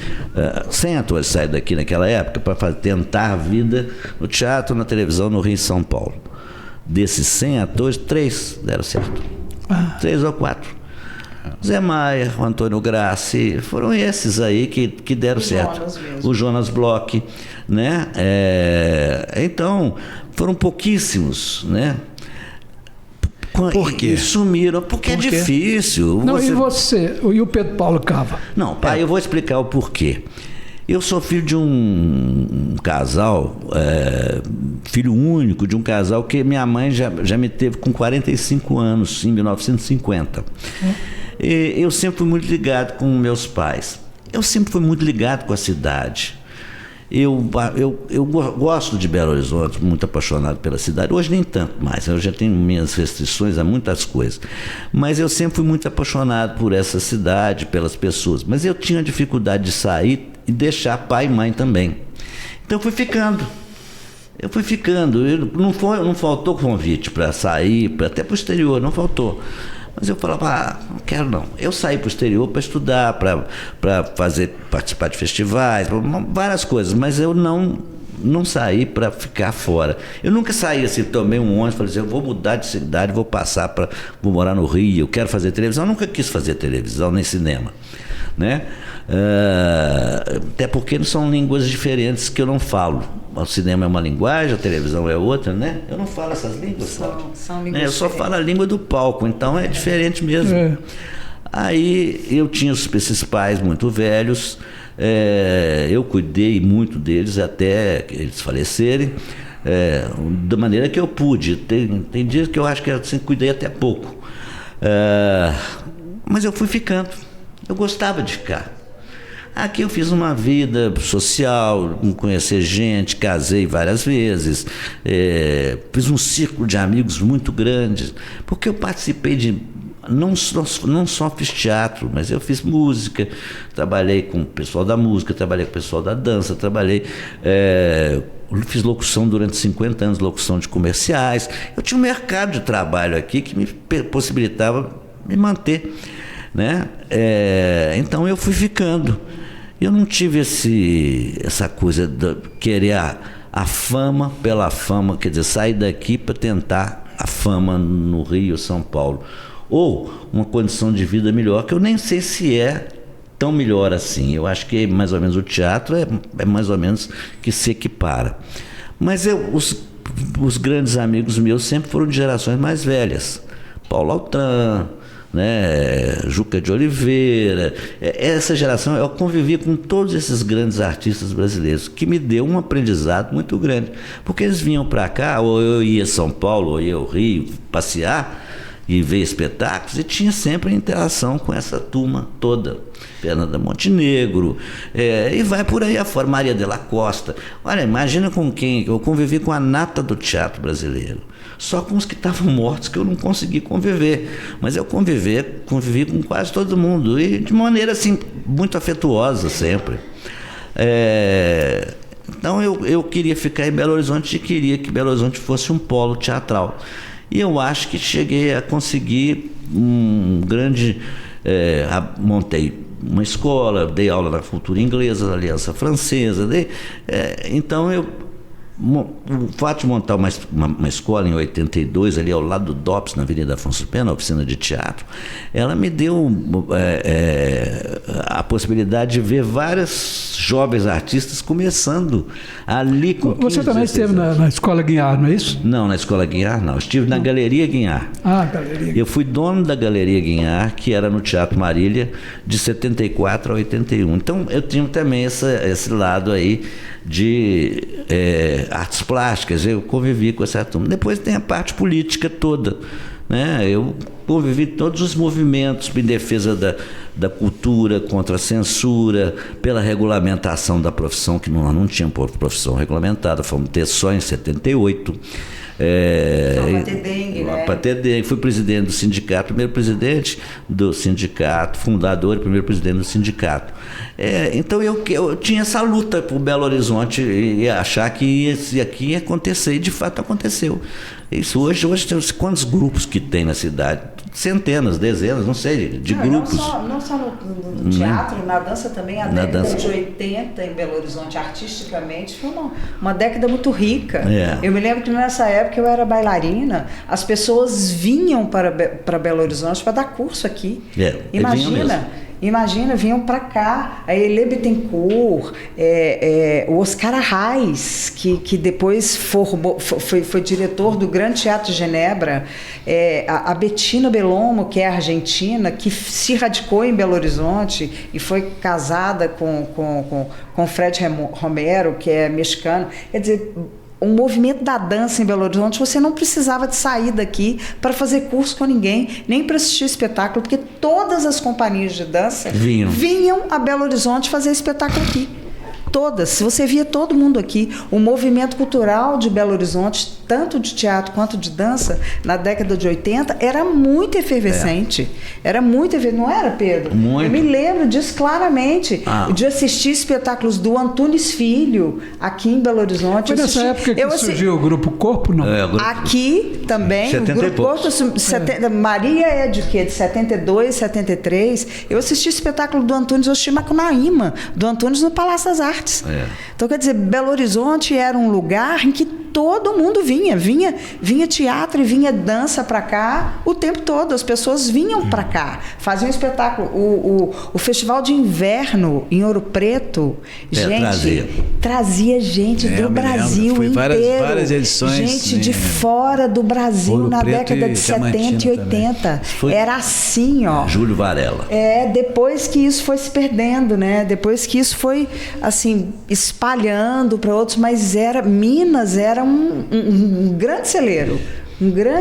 100 atores saíram daqui naquela época para tentar a vida no teatro, na televisão, no Rio e São Paulo. desses 100 atores, 3 deram certo. 3 ou 4. Zé Maia, o Antônio Grassi, foram esses aí que deram certo. O Jonas Bloch, né? Então, foram pouquíssimos, né? Por quê? E sumiram, porque é difícil. Não, e você? E o Pedro Paulo Cava? Não, pai, eu vou explicar o porquê. Eu sou filho de um casal, filho único de um casal que minha mãe já me teve com 45 anos, em 1950. E eu sempre fui muito ligado com meus pais. Eu sempre fui muito ligado com a cidade. Eu gosto de Belo Horizonte, muito apaixonado pela cidade. Hoje nem tanto mais, eu já tenho minhas restrições a muitas coisas. Mas eu sempre fui muito apaixonado por essa cidade, pelas pessoas. Mas eu tinha dificuldade de sair e deixar pai e mãe também. Então eu fui ficando. Não faltou convite para sair, até para o exterior, não faltou. Mas eu falava, não quero não. Eu saí para o exterior para estudar, para participar de festivais, várias coisas, mas eu não saí para ficar fora. Eu nunca saí assim, tomei um ônibus e falei assim, eu vou mudar de cidade, vou morar no Rio, eu quero fazer televisão. Eu nunca quis fazer televisão nem cinema, né? Até porque são línguas diferentes que eu não falo. O cinema é uma linguagem, a televisão é outra, né? Eu não falo essas línguas, são línguas eu só falo a língua do palco, então é diferente mesmo. Aí eu tinha esses pais muito velhos, eu cuidei muito deles até eles falecerem, da maneira que eu pude. Tem dias que eu acho que eu assim, cuidei até pouco, mas eu fui ficando. Eu gostava de ficar. Aqui eu fiz uma vida social, conhecer gente, casei várias vezes, fiz um círculo de amigos muito grande, porque eu participei de... Não só fiz teatro, mas eu fiz música, trabalhei com o pessoal da música, trabalhei com o pessoal da dança, fiz locução durante 50 anos, locução de comerciais. Eu tinha um mercado de trabalho aqui que me possibilitava me manter, né? Então eu fui ficando. Eu não tive essa coisa de querer a fama pela fama, quer dizer, sair daqui para tentar a fama no Rio, São Paulo, ou uma condição de vida melhor, que eu nem sei se é tão melhor assim. Eu acho que mais ou menos o teatro é mais ou menos que se equipara. Mas os grandes amigos meus sempre foram de gerações mais velhas. Paulo Altran, né, Juca de Oliveira, essa geração, eu convivi com todos esses grandes artistas brasileiros, que me deu um aprendizado muito grande, porque eles vinham para cá, ou eu ia a São Paulo, ou eu ia ao Rio, passear e ver espetáculos, e tinha sempre interação com essa turma toda, Fernanda Montenegro, e vai por aí afora, Maria de la Costa. Olha, imagina com quem eu convivi, com a nata do teatro brasileiro. Só com os que estavam mortos que eu não consegui conviver. Mas eu convivi com quase todo mundo. E de maneira assim, muito afetuosa sempre. Então eu queria ficar em Belo Horizonte e queria que Belo Horizonte fosse um polo teatral. E eu acho que cheguei a conseguir um grande... montei uma escola, dei aula na cultura inglesa, na Aliança Francesa. Então o fato de montar uma escola em 82, ali ao lado do DOPS, na Avenida Afonso Pena, na oficina de teatro, ela me deu a possibilidade de ver vários jovens artistas começando ali com 15, Você também esteve na Escola Guiar, não é isso? Não, na Escola Guiar não. Eu estive na Galeria Guiar. Galeria. Eu fui dono da Galeria Guiar, que era no Teatro Marília, de 74 a 81. Então eu tinha também esse lado aí de artes plásticas. Eu convivi com essa turma. Depois tem a parte política toda, né? Eu convivi todos os movimentos em defesa da cultura, contra a censura, pela regulamentação da profissão, que nós não tínhamos profissão regulamentada, fomos ter só em 78. Para ter dengue, né? até fui presidente do sindicato, primeiro presidente do sindicato, fundador e primeiro presidente do sindicato. Então eu tinha essa luta por Belo Horizonte e achar que isso aqui ia acontecer, e de fato aconteceu. Isso hoje tem quantos grupos que tem na cidade? Centenas, dezenas, não sei, de grupos. Não só no teatro, na dança também. A década de 80 em Belo Horizonte, artisticamente, foi uma década muito rica. Eu me lembro que nessa época eu era bailarina, as pessoas vinham para Belo Horizonte para dar curso aqui. Imagina, vinham para cá, a Elê Bittencourt, o Oscar Arraes, que depois foi diretor do Grande Teatro de Genebra, a Bettina Belomo, que é argentina, que se radicou em Belo Horizonte e foi casada com Fred Romero, que é mexicano. Quer dizer, o movimento da dança em Belo Horizonte, você não precisava de sair daqui para fazer curso com ninguém, nem para assistir espetáculo, porque todas as companhias de dança vinham a Belo Horizonte fazer espetáculo aqui. Todas. Se você via todo mundo aqui, o movimento cultural de Belo Horizonte, tanto de teatro quanto de dança, na década de 80, era muito efervescente. Era muito efervescente. Não era, Pedro? Muito. Eu me lembro disso claramente, de assistir espetáculos do Antunes Filho, aqui em Belo Horizonte. Foi nessa época que surgiu o Grupo Corpo, não? Aqui também, o Grupo Corpo, Maria é de quê? De 72, 73. Eu assisti espetáculo do Antunes, eu assisti Macunaíma, do Antunes no Palácio das Artes. Então, quer dizer, Belo Horizonte era um lugar em que todo mundo vinha teatro e vinha dança para cá o tempo todo, as pessoas vinham para cá, faziam espetáculo. O Festival de Inverno em Ouro Preto, trazia gente do Brasil inteiro. Várias edições. Gente de fora do Brasil, Ouro na Preto década de 70 e 80. Era assim, ó. Júlio Varela. Depois que isso foi se perdendo, né? Depois que isso foi, assim, espalhando para outros, mas Minas era um grande celeiro.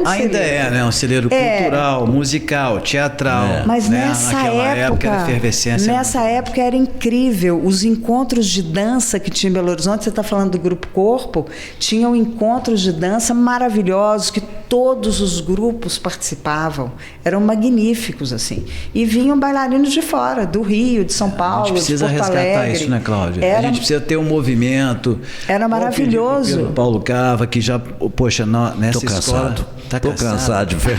Ainda né? Um celeiro cultural, musical, teatral. Mas né? Naquela época era efervescência. Nessa época era incrível. Os encontros de dança que tinha em Belo Horizonte, você está falando do Grupo Corpo, tinham encontros de dança maravilhosos, que todos os grupos participavam. Eram magníficos, assim. E vinham bailarinos de fora, do Rio, de São Paulo, de Porto Alegre. A gente precisa resgatar isso, né, Cláudia? A gente precisa ter um movimento. Era maravilhoso. Pedro Paulo Cava, que já, poxa, nessa escola... Tô cansado de ver.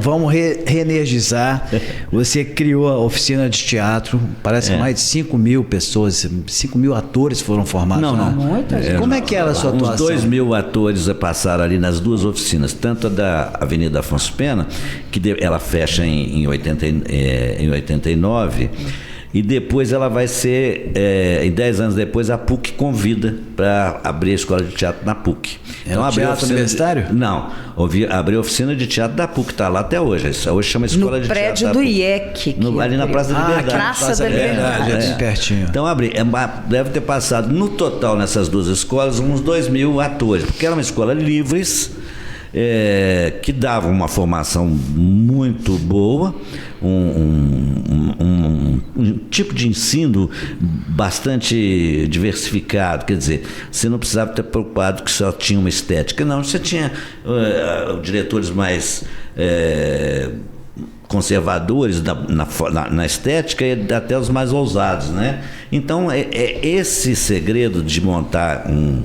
Vamos reenergizar. Você criou a oficina de teatro, parece que mais de 5 mil pessoas, 5 mil atores foram formados. Não. Muita gente. Como é que era a sua atuação? Uns 2 mil atores passaram ali nas duas oficinas, tanto a da Avenida Afonso Pena, que ela fecha em 89, e depois ela vai ser, em 10 anos depois, a PUC convida para abrir a escola de teatro na PUC. Então, abrir a oficina universitário? Não, abrir a oficina de teatro da PUC, está lá até hoje. Hoje chama Escola de Teatro. No prédio do IEC. Ali na Praça da Liberdade. Praça da Liberdade. Pertinho. Então, deve ter passado, no total, nessas duas escolas, uns 2 mil atores, porque era uma escola livres, que dava uma formação muito boa, um tipo de ensino bastante diversificado. Quer dizer, você não precisava ter preocupado que só tinha uma estética. Não, você tinha diretores mais conservadores na estética e até os mais ousados, né? Então, esse segredo de montar um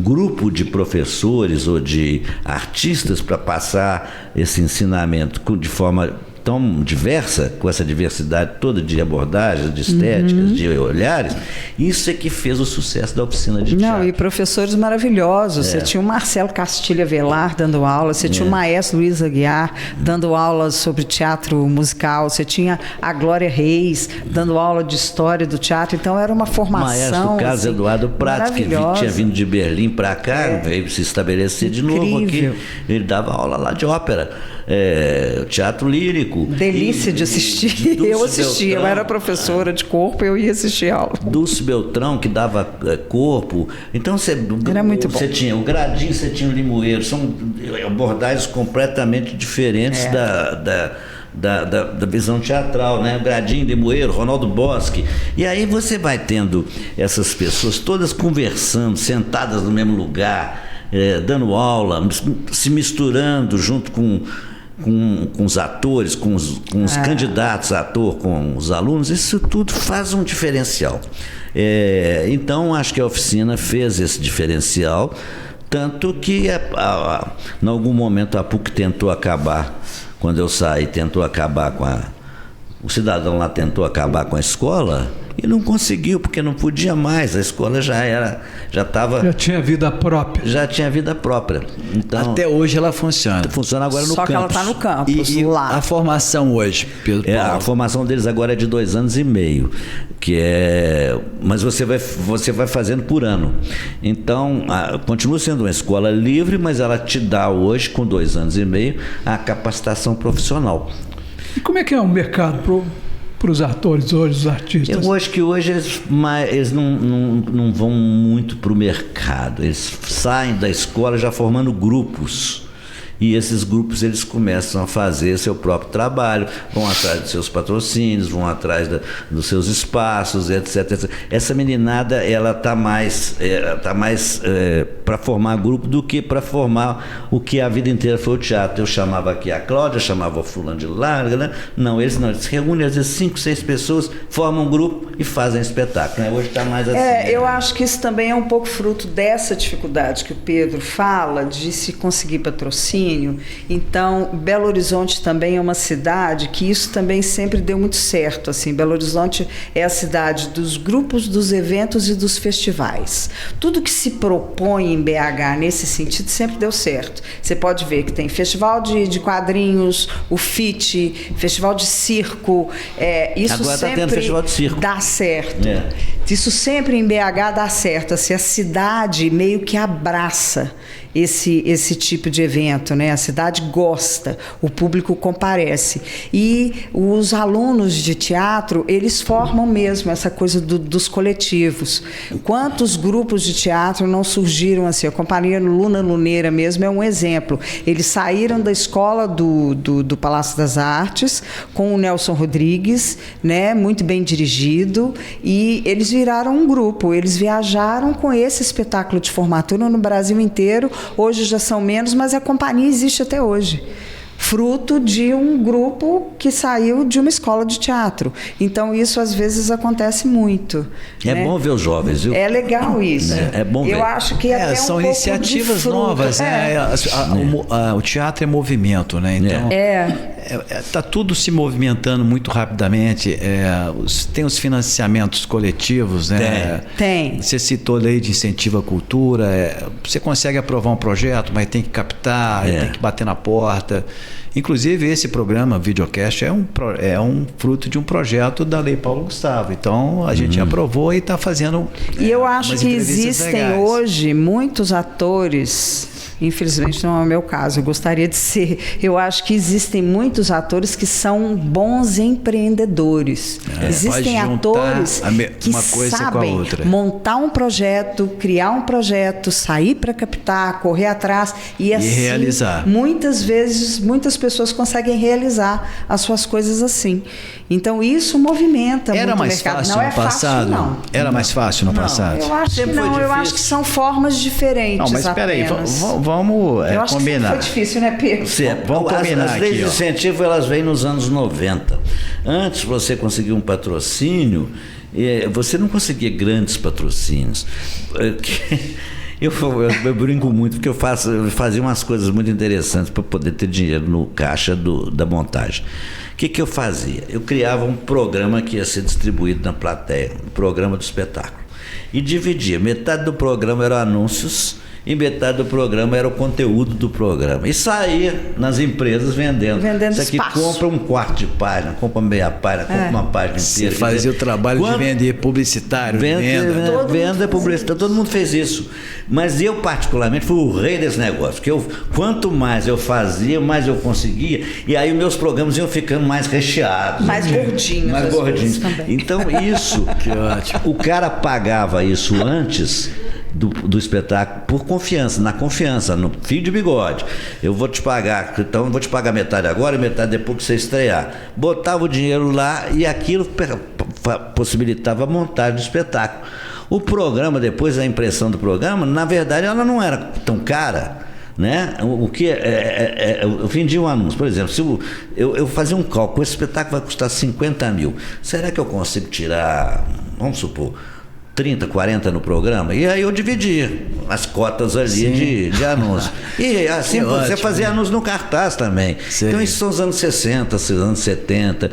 grupo de professores ou de artistas para passar esse ensinamento de forma tão diversa, com essa diversidade toda de abordagens, de estéticas, de olhares, isso é que fez o sucesso da oficina de teatro. Não, e professores maravilhosos. Você tinha o Marcelo Castilha Velar dando aula, você tinha o maestro Luiz Aguiar dando aulas sobre teatro musical, você tinha a Glória Reis dando aula de história do teatro, então era uma formação. O maestro Carlos Eduardo Prato, que tinha vindo de Berlim para cá, veio se estabelecer de novo aqui. Ele dava aula lá de ópera, teatro lírico. Delícia de assistir. Eu assistia, eu era professora de corpo, eu ia assistir aula. Dulce Beltrão, que dava corpo. Então era muito bom. Você tinha o Gradinho, você tinha o Limoeiro, são abordagens completamente diferentes da visão teatral, né? O Gradinho, Limoeiro, Ronaldo Bosque. E aí você vai tendo essas pessoas todas conversando, sentadas no mesmo lugar, dando aula, se misturando junto com os atores, com os candidatos a ator, com os alunos. Isso tudo faz um diferencial. Então, acho que a oficina fez esse diferencial, tanto que em algum momento a PUC tentou acabar, quando eu saí, tentou acabar o cidadão lá tentou acabar com a escola e não conseguiu, porque não podia mais, a escola já tinha vida própria. Já tinha vida própria. Então, até hoje ela funciona. Funciona agora no campus. Só que ela está no campus, e lá. A formação hoje, Pedro Paulo? A formação deles agora é de 2 anos e meio, mas você vai fazendo por ano. Então, continua sendo uma escola livre, mas ela te dá hoje, com 2 anos e meio, a capacitação profissional. E como é que é o mercado para os atores hoje, os artistas? Eu acho que hoje eles não vão muito para o mercado. Eles saem da escola já formando grupos. E esses grupos eles começam a fazer seu próprio trabalho, vão atrás dos seus patrocínios, vão atrás dos seus espaços, etc, etc. Essa meninada ela tá mais para formar grupo do que para formar o que a vida inteira foi o teatro. Eu chamava aqui a Cláudia, chamava o fulano de lá, né? Eles se reúnem às vezes 5, 6 pessoas, formam um grupo e fazem espetáculo. Né? Hoje está mais assim. Eu acho que isso também é um pouco fruto dessa dificuldade que o Pedro fala de se conseguir patrocínio. Então, Belo Horizonte também é uma cidade que isso também sempre deu muito certo. Assim, Belo Horizonte é a cidade dos grupos, dos eventos e dos festivais. Tudo que se propõe em BH nesse sentido sempre deu certo. Você pode ver que tem festival de quadrinhos, o FIT, festival de circo. Isso agora sempre tá tendo festival de circo. Dá certo. Isso sempre em BH dá certo. Assim, a cidade meio que abraça esse tipo de evento, né? A cidade gosta, o público comparece. E os alunos de teatro, eles formam mesmo essa coisa dos coletivos. Quantos grupos de teatro não surgiram assim? A Companhia Luna Luneira mesmo é um exemplo. Eles saíram da escola do Palácio das Artes com o Nelson Rodrigues, né? Muito bem dirigido, e eles viraram um grupo. Eles viajaram com esse espetáculo de formatura no Brasil inteiro. Hoje já são menos, mas a companhia existe até hoje. Fruto de um grupo que saiu de uma escola de teatro. Então, isso às vezes acontece muito. É, né? Bom ver os jovens, viu? É legal isso. É bom ver. Eu acho que até são um pouco iniciativas de fruto. novas, né? O teatro é movimento, né? Então, tá tudo se movimentando muito rapidamente. Tem os financiamentos coletivos, né? Tem. Você citou lei de incentivo à cultura. Você consegue aprovar um projeto, mas tem que captar, tem que bater na porta. Inclusive, esse programa, Videocast, é um fruto de um projeto da Lei Paulo Gustavo. Então, a gente aprovou e está fazendo. E eu acho que existem legais. Hoje muitos atores. Infelizmente não é o meu caso, eu gostaria de ser. Eu acho que existem muitos atores que são bons empreendedores. Existem atores que uma coisa sabem com a outra. Montar um projeto, criar um projeto, sair para captar, correr atrás e assim, realizar. Muitas vezes, muitas pessoas conseguem realizar as suas coisas assim. Então isso movimenta muito o mercado. Não é passado? Fácil, não. Era mais fácil no passado? Eu acho que não, eu acho que são formas diferentes. Não, mas espera aí, vamos eu acho combinar. Que foi difícil, né, Pedro? Vamos combinar as leis de incentivo, elas vêm nos anos 90. Antes você conseguir um patrocínio, você não conseguia grandes patrocínios. Eu brinco muito porque eu fazia umas coisas muito interessantes para poder ter dinheiro no caixa da montagem. O que eu fazia? Eu criava um programa que ia ser distribuído na plateia, um programa do espetáculo. E dividia. Metade do programa eram anúncios e metade do programa era o conteúdo do programa. E saía nas empresas vendendo. Isso aqui espaço. Compra um quarto de página, compra meia página, compra uma página inteira. Você fazia o trabalho de vender publicitário, venda publicitária, todo mundo fez isso. Mas eu, particularmente, fui o rei desse negócio. Porque quanto mais eu fazia, mais eu conseguia. E aí meus programas iam ficando mais recheados. Mais gordinhos. Mais gordinhos. Então, isso, que ótimo. O cara pagava isso antes do espetáculo por confiança, no fio de bigode. Eu vou te pagar, então eu vou te pagar metade agora e metade depois que você estrear. Botava o dinheiro lá e aquilo possibilitava a montagem do espetáculo. O programa, depois a impressão do programa, na verdade ela não era tão cara, né? O que eu vendia um anúncio, por exemplo, se eu fazia um cálculo, esse espetáculo vai custar 50 mil, será que eu consigo tirar, vamos supor, 30, 40 no programa? E aí eu dividia as cotas ali de anúncio. E assim você fazia anúncio no cartaz também. Sim. Então isso são os anos 60, os anos 70.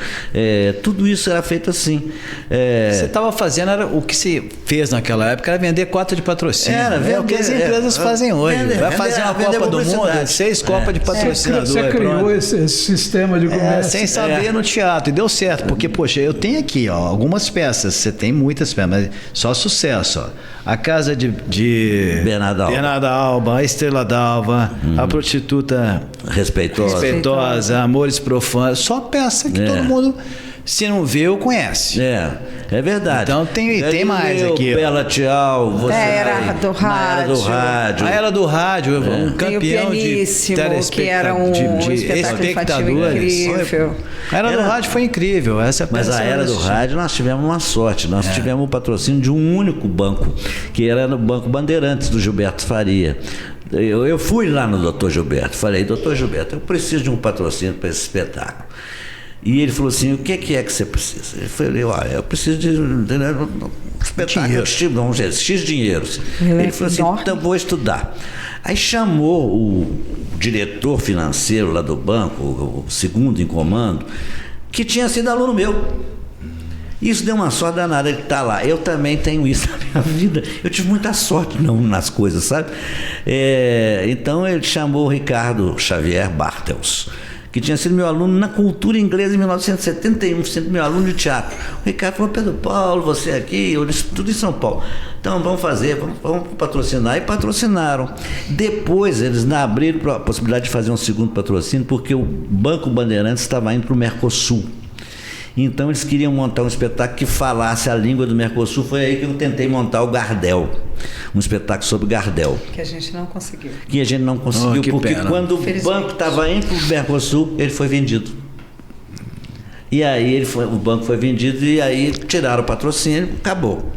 Tudo isso era feito assim. Você estava fazendo, o que se fez naquela época era vender cota de patrocínio. Era o que as empresas fazem hoje. Vai fazer uma Copa do Mundo, 6 copas de patrocinador. Você criou esse sistema de comércio. Sem saber no teatro. E deu certo, porque, poxa, eu tenho aqui algumas peças. Você tem muitas peças, mas só sucesso. A casa de Bernardo Alba, a Estrela d'Alva, a Prostituta Respeitosa, Amores Profanos, só peça que todo mundo, se não viu, conhece. É verdade. Então tem mais aqui. Bela Tchau, você. Era do rádio. A Era do Rádio, um campeão de que era um espectadores. Incrível. A Era do Rádio foi incrível. Mas a Era do Rádio nós tivemos uma sorte. Nós tivemos o patrocínio de um único banco, que era no Banco Bandeirantes, do Gilberto Faria. Eu fui lá no Dr. Gilberto, falei, Dr. Gilberto, eu preciso de um patrocínio para esse espetáculo. E ele falou assim, o que é que você precisa? Eu falei, olha, eu preciso de um espetáculo, vamos dizer, X dinheiros. Ele falou assim, então vou estudar. Aí chamou o diretor financeiro lá do banco, o segundo em comando, que tinha sido aluno meu. Isso deu uma sorte danada, ele está lá. Eu também tenho isso na minha vida. Eu tive muita sorte nas coisas, sabe? Então ele chamou o Ricardo Xavier Bartels, que tinha sido meu aluno na cultura inglesa em 1971, sendo meu aluno de teatro. O Ricardo falou, Pedro Paulo, você aqui, eu disse, tudo em São Paulo. Então vamos fazer, vamos patrocinar. E patrocinaram. Depois eles abriram a possibilidade de fazer um segundo patrocínio, porque o Banco Bandeirantes estava indo para o Mercosul. Então eles queriam montar um espetáculo que falasse a língua do Mercosul. Foi aí que eu tentei montar o Gardel, um espetáculo sobre Gardel. Que a gente não conseguiu. Porque quando o banco estava indo para o Mercosul, ele foi vendido. E aí o banco foi vendido e aí tiraram o patrocínio, acabou.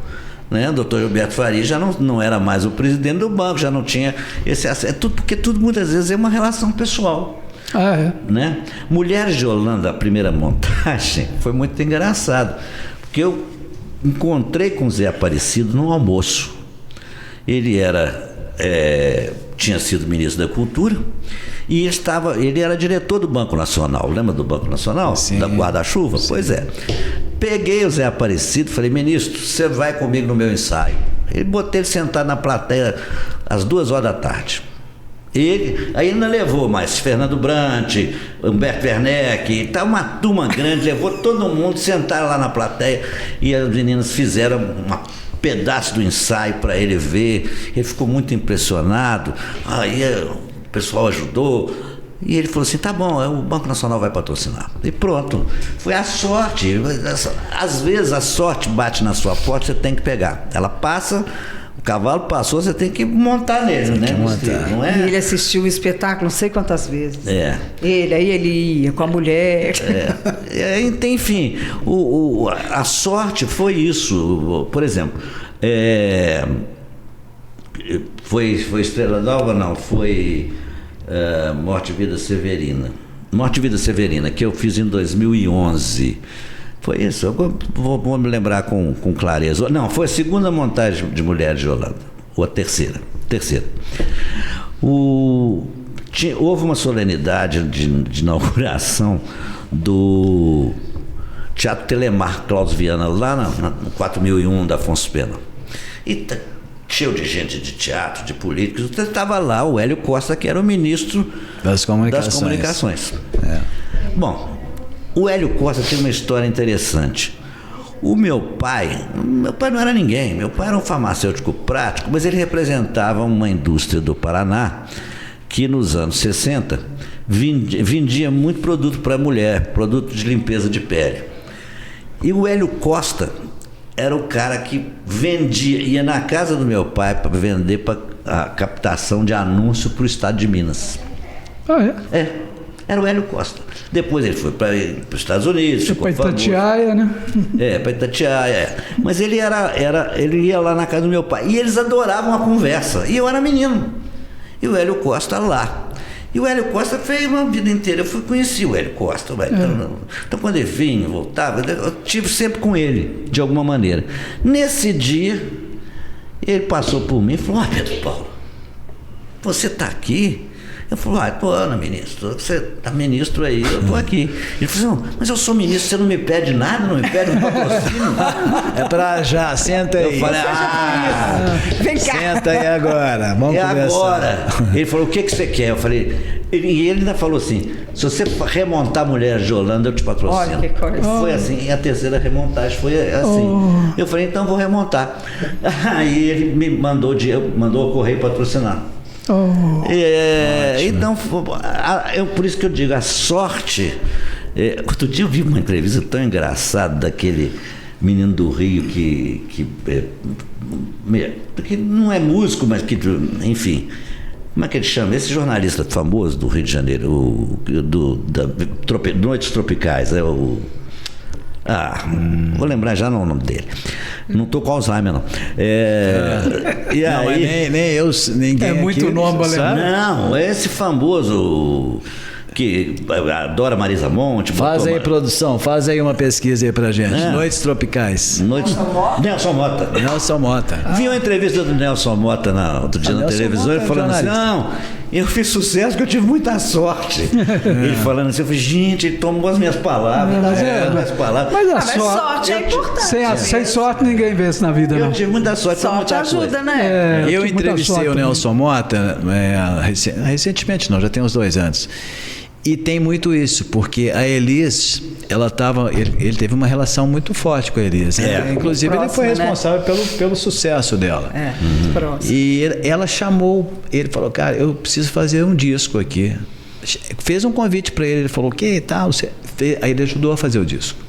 Né? O doutor Gilberto Faria já não era mais o presidente do banco, já não tinha esse acesso. Porque tudo muitas vezes é uma relação pessoal. Né? Mulheres de Holanda, a primeira montagem, foi muito engraçado, porque eu encontrei com o Zé Aparecido no almoço. Ele tinha sido ministro da Cultura e ele era diretor do Banco Nacional. Lembra do Banco Nacional? Sim. Da guarda-chuva? Sim. Pois é. Peguei o Zé Aparecido e falei, ministro, você vai comigo no meu ensaio. Botei ele sentado na plateia às 2h da tarde. Ele ainda levou mais Fernando Brant, Humberto Werneck, tá uma turma grande, levou todo mundo, sentaram lá na plateia e as meninas fizeram um pedaço do ensaio para ele ver. Ele ficou muito impressionado. Aí o pessoal ajudou e ele falou assim, tá bom, o Banco Nacional vai patrocinar. E pronto, foi a sorte. Às vezes a sorte bate na sua porta, você tem que pegar. Ela passa, o cavalo passou, você tem que montar nele, né? Não é? E ele assistiu o espetáculo não sei quantas vezes. Aí ele ia com a mulher. Enfim, a sorte foi isso. Por exemplo, foi Estrela d'Alva? Não, foi Morte e Vida Severina. Morte e Vida Severina, que eu fiz em 2011. Foi isso, eu vou me lembrar com clareza. Não, foi a segunda montagem de Mulheres de Holanda, ou a terceira. Houve uma solenidade de inauguração do Teatro Telemar Cláudio Viana, lá no 4001 da Afonso Pena. E cheio de gente de teatro, de políticos. Estava lá o Hélio Costa, que era o ministro das Comunicações. Bom, o Hélio Costa tem uma história interessante. O meu pai não era ninguém, meu pai era um farmacêutico prático, mas ele representava uma indústria do Paraná que nos anos 60 vendia muito produto para mulher, produto de limpeza de pele. E o Hélio Costa era o cara que ia na casa do meu pai para vender para a captação de anúncio para o estado de Minas. era o Hélio Costa. Depois ele foi para os Estados Unidos, Foi para Itatiaia, né? Para Itatiaia. Mas ele ele ia lá na casa do meu pai. E eles adoravam a conversa. E eu era menino. E o Hélio Costa lá. E o Hélio Costa fez uma vida inteira. Eu conheci o Hélio Costa. Então, quando ele vinha, voltava, eu estive sempre com ele, de alguma maneira. Nesse dia, ele passou por mim e falou: Pedro Paulo, você está aqui? Eu falei: tô, Ana, ministro, você tá ministro aí, eu tô aqui. Ele falou: não, mas eu sou ministro, você não me pede nada, não me pede um patrocínio? É pra já, senta aí. Eu falei: vem cá. Senta aí agora, vamos conversar. Agora. Ele falou: o que você quer? Eu falei, e ele ainda falou assim: se você remontar Mulheres de Holanda, eu te patrocino. Olha que coisa. Foi assim, e a terceira remontagem foi assim. Eu falei: então vou remontar. Aí ele me mandou o correio patrocinar. Então, por isso que eu digo, a sorte. Outro dia eu vi uma entrevista tão engraçada daquele menino do Rio que não é músico, mas que, enfim, como é que ele chama? Esse jornalista famoso do Rio de Janeiro, Noites Tropicais, vou lembrar já no nome dele. Não estou com Alzheimer, não. E não, aí, nem eu, ninguém. É muito aqui, nome, sabe? Não, esse famoso que adora Marisa Monte. Faz aí, produção, faz aí uma pesquisa aí pra gente. Noites Tropicais. Nelson Mota. Nelson Mota. Vi uma entrevista do Nelson Mota outro dia na televisão, ele falando assim: não, eu fiz sucesso porque eu tive muita sorte. Ele falando assim, eu falei: gente, ele tomou as minhas palavras. Mas a sorte é importante. Sem sorte ninguém vence na vida, Eu não. tive muita sorte. Sorte ajuda, né? Eu entrevistei o Nelson Mota recentemente, não, já tem uns 2 anos. E tem muito isso, porque a Elis, ele teve uma relação muito forte com a Elis. Inclusive, ele foi responsável pelo sucesso dela. Próximo. E ela chamou, ele falou: cara, eu preciso fazer um disco aqui. Fez um convite para ele falou: que tal? Aí ele ajudou a fazer o disco.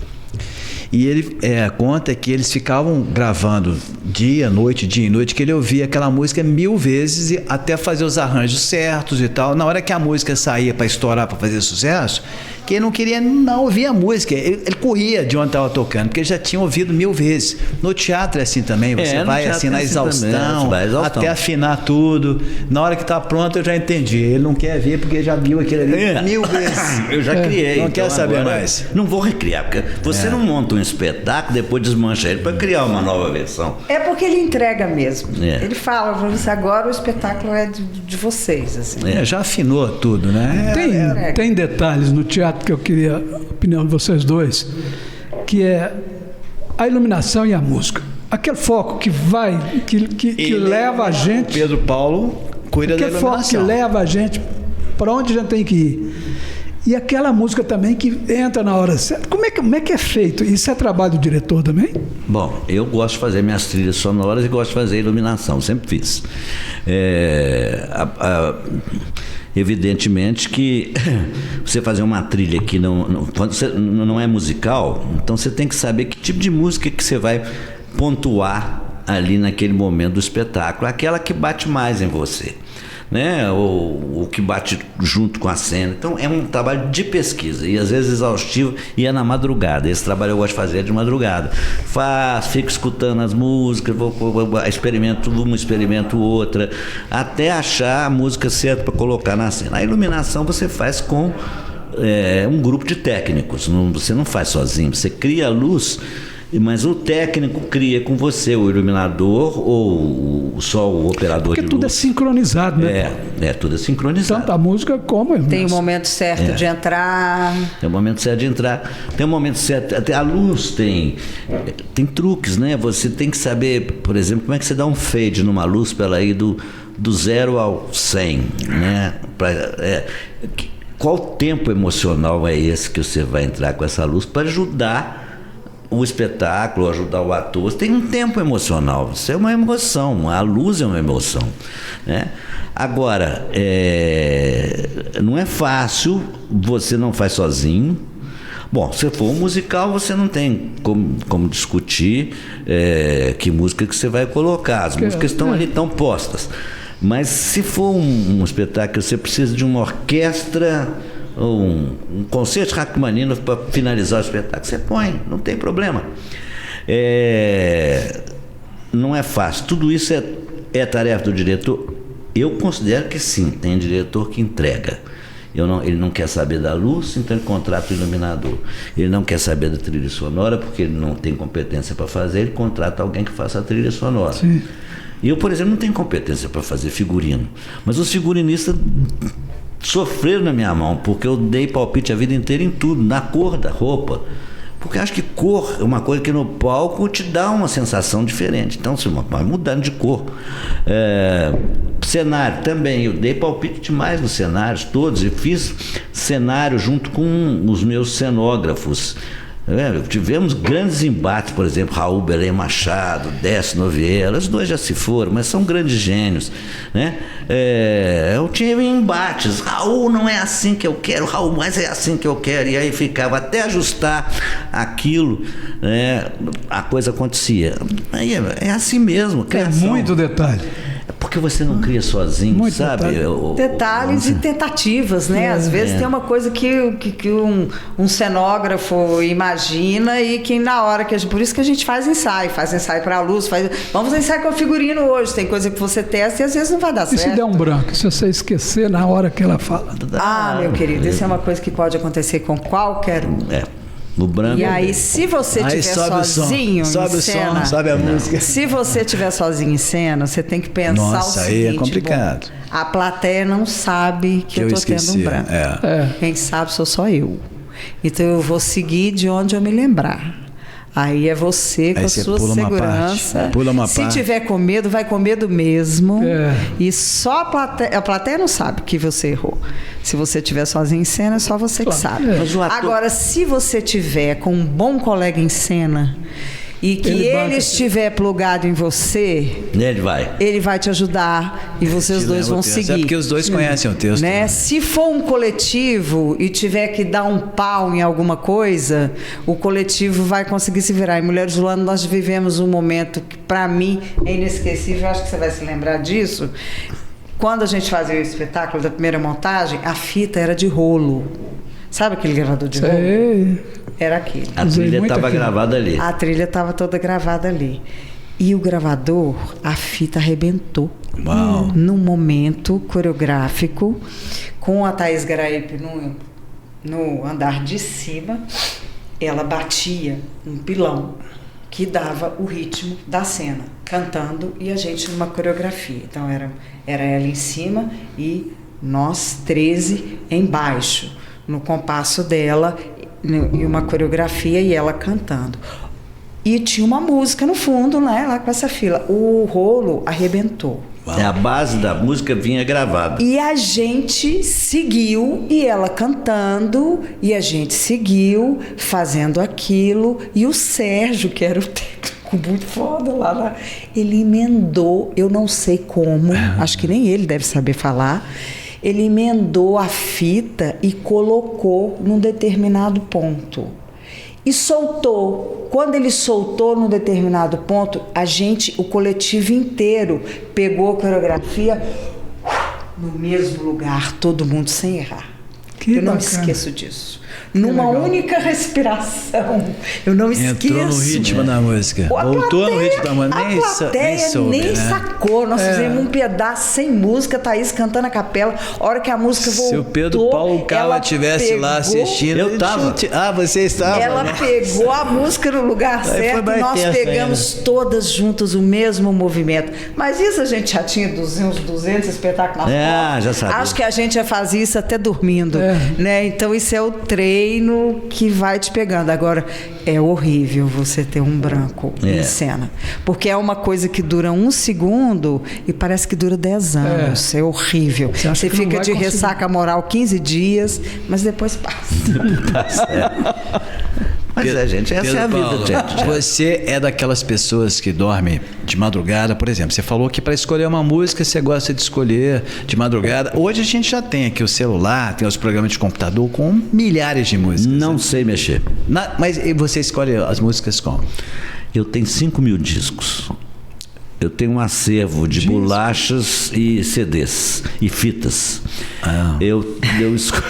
E ele conta que eles ficavam gravando dia e noite, que ele ouvia aquela música 1000 vezes até fazer os arranjos certos e tal. Na hora que a música saía para estourar, para fazer sucesso, que ele não queria não ouvir a música. Ele corria de onde estava tocando, porque ele já tinha ouvido 1000 vezes. No teatro é assim também, você vai assim na exaustão, até afinar tudo. Na hora que está pronto, eu já entendi. Ele não quer ver porque já viu aquilo ali 1000 vezes. Eu já criei. Não então quer saber mais. Não vou recriar, porque você não monta um espetáculo, depois desmancha ele para criar uma nova versão. É porque ele entrega mesmo. Ele fala para você: agora o espetáculo é de vocês. Assim. Já afinou tudo, né? Tem detalhes no teatro que eu queria a opinião de vocês dois, que é a iluminação e a música. Aquele foco que leva a gente. Pedro Paulo cuida da iluminação. Aquele foco que leva a gente para onde a gente tem que ir. E aquela música também que entra na hora certa. Como é que é feito? Isso é trabalho do diretor também? Bom, eu gosto de fazer minhas trilhas sonoras e gosto de fazer iluminação, sempre fiz. Evidentemente que você fazer uma trilha que quando você não é musical, então você tem que saber que tipo de música que você vai pontuar ali naquele momento do espetáculo, aquela que bate mais em você, né? Ou que bate junto com a cena. Então é um trabalho de pesquisa e às vezes exaustivo, e é na madrugada. Esse trabalho eu gosto de fazer de madrugada. Fico escutando as músicas, experimento uma, experimento outra, até achar a música certa para colocar na cena. A iluminação você faz com um grupo de técnicos, você não faz sozinho, você cria a luz. Mas o técnico cria com você, o iluminador ou só o operador de luz. Porque tudo é sincronizado, né? Tudo é sincronizado. Tanto a música como a iluminação. Tem o momento certo de entrar. Tem o momento certo de entrar. Tem o momento certo. Até a luz tem truques, né? Você tem que saber, por exemplo, como é que você dá um fade numa luz para ela ir do 0 ao 100, né? Qual tempo emocional é esse que você vai entrar com essa luz para ajudar o espetáculo, ajudar o ator? Tem um tempo emocional, isso é uma emoção, a luz é uma emoção, né? Agora, não é fácil, você não faz sozinho. Bom, se for um musical, você não tem como discutir que música que você vai colocar, as músicas estão ali, estão postas. Mas se for um espetáculo, você precisa de uma orquestra um concerto Rachmaninoff para finalizar o espetáculo. Você põe, não tem problema. Não é fácil. Tudo isso é tarefa do diretor. Eu considero que sim, tem diretor que entrega. Ele não quer saber da luz, então ele contrata o iluminador. Ele não quer saber da trilha sonora, porque ele não tem competência para fazer, ele contrata alguém que faça a trilha sonora. Sim. Eu, por exemplo, não tenho competência para fazer figurino, mas os figurinistas sofreram na minha mão, porque eu dei palpite a vida inteira em tudo, na cor da roupa. Porque eu acho que cor é uma coisa que no palco te dá uma sensação diferente. Então você vai mudando de cor. Cenário também, eu dei palpite demais nos cenários todos. Eu fiz cenário junto com os meus cenógrafos. Tivemos grandes embates, por exemplo, Raul Belém Machado, Décio Noviela, os dois já se foram, mas são grandes gênios, né? Eu tive embates, Raul não é assim que eu quero, Raul, mas é assim que eu quero, e aí ficava até ajustar aquilo, né? A coisa acontecia. Aí é assim mesmo, criação. É muito detalhe. Porque você não cria sozinho, muito sabe? Detalhes e tentativas, né? Às vezes tem uma coisa que um cenógrafo imagina e que na hora que por isso que a gente faz ensaio para a luz, vamos ensaiar com o figurino hoje. Tem coisa que você testa e às vezes não vai dar certo. E se der um branco, se você esquecer na hora que ela fala? Meu querido, isso é uma coisa que pode acontecer com qualquer um. No branco. E aí, se você estiver sozinho sobe em cena, o som, sobe a música. Se você estiver sozinho em cena, você tem que pensar o seguinte. Aí é complicado. A plateia não sabe que eu tô tendo um branco. Quem sabe sou só eu. Então eu vou seguir de onde eu me lembrar. Aí é você com a sua segurança. Pula uma Se parte. tiver com medo, vai com medo mesmo. E só a plateia não sabe que você errou. Se você estiver sozinho em cena, é só você que sabe. Agora, se você tiver com um bom colega em cena e que ele estiver plugado em você, ele vai te ajudar e vocês dois vão seguir. É porque os dois conhecem o texto. Né? Se for um coletivo e tiver que dar um pau em alguma coisa, o coletivo vai conseguir se virar. Em Mulheres do Ano nós vivemos um momento que para mim é inesquecível, acho que você vai se lembrar disso. Quando a gente fazia o espetáculo da primeira montagem, a fita era de rolo. Sabe aquele gravador de rolo? Era aquele. A trilha estava gravada ali. A trilha estava toda gravada ali. E o gravador, a fita arrebentou. Uau. Num momento coreográfico, com a Thaís Garaípe no andar de cima, ela batia um pilão que dava o ritmo da cena, cantando e a gente numa coreografia. Então era ela em cima e nós 13 embaixo, no compasso dela, e uma coreografia e ela cantando. E tinha uma música no fundo, né, lá com essa fila. O rolo arrebentou. A base da música vinha gravada. E a gente seguiu, e ela cantando, e a gente seguiu fazendo aquilo. E o Sérgio, que era o técnico muito foda lá, ele emendou, eu não sei como, acho que nem ele deve saber falar. Ele emendou a fita e colocou num determinado ponto. E soltou. Quando ele soltou num determinado ponto, o coletivo inteiro pegou a coreografia no mesmo lugar, todo mundo sem errar. Eu não me esqueço disso. Numa única respiração. Eu não esqueço. Entrou no ritmo da música. Voltou no ritmo da música. A plateia nem sacou. Nós fizemos um pedaço sem música, Thaís cantando a capela. A hora que a música voltou... Se o Pedro Paulo Cava estivesse lá assistindo... Eu estava. Você estava. Ela pegou a música no lugar certo e nós pegamos todas juntas o mesmo movimento. Mas isso a gente já tinha uns 200 espetáculos nas costas. Já sabia. Acho que a gente já fazia isso até dormindo. Né? Então isso é o treino que vai te pegando. Agora, é horrível você ter um branco em cena. Porque é uma coisa que dura 1 segundo e parece que dura 10 anos. É horrível. Você fica de ressaca moral 15 dias, mas depois passa. Mas gente, essa é a vida, Paulo, gente. Você é daquelas pessoas que dormem de madrugada, por exemplo. Você falou que para escolher uma música você gosta de escolher de madrugada. Hoje a gente já tem aqui o celular, tem os programas de computador com milhares de músicas. Não sei mexer. Mas você escolhe as músicas como? Eu tenho 5.000 discos. Eu tenho um acervo de bolachas e CDs e fitas. Eu escolho.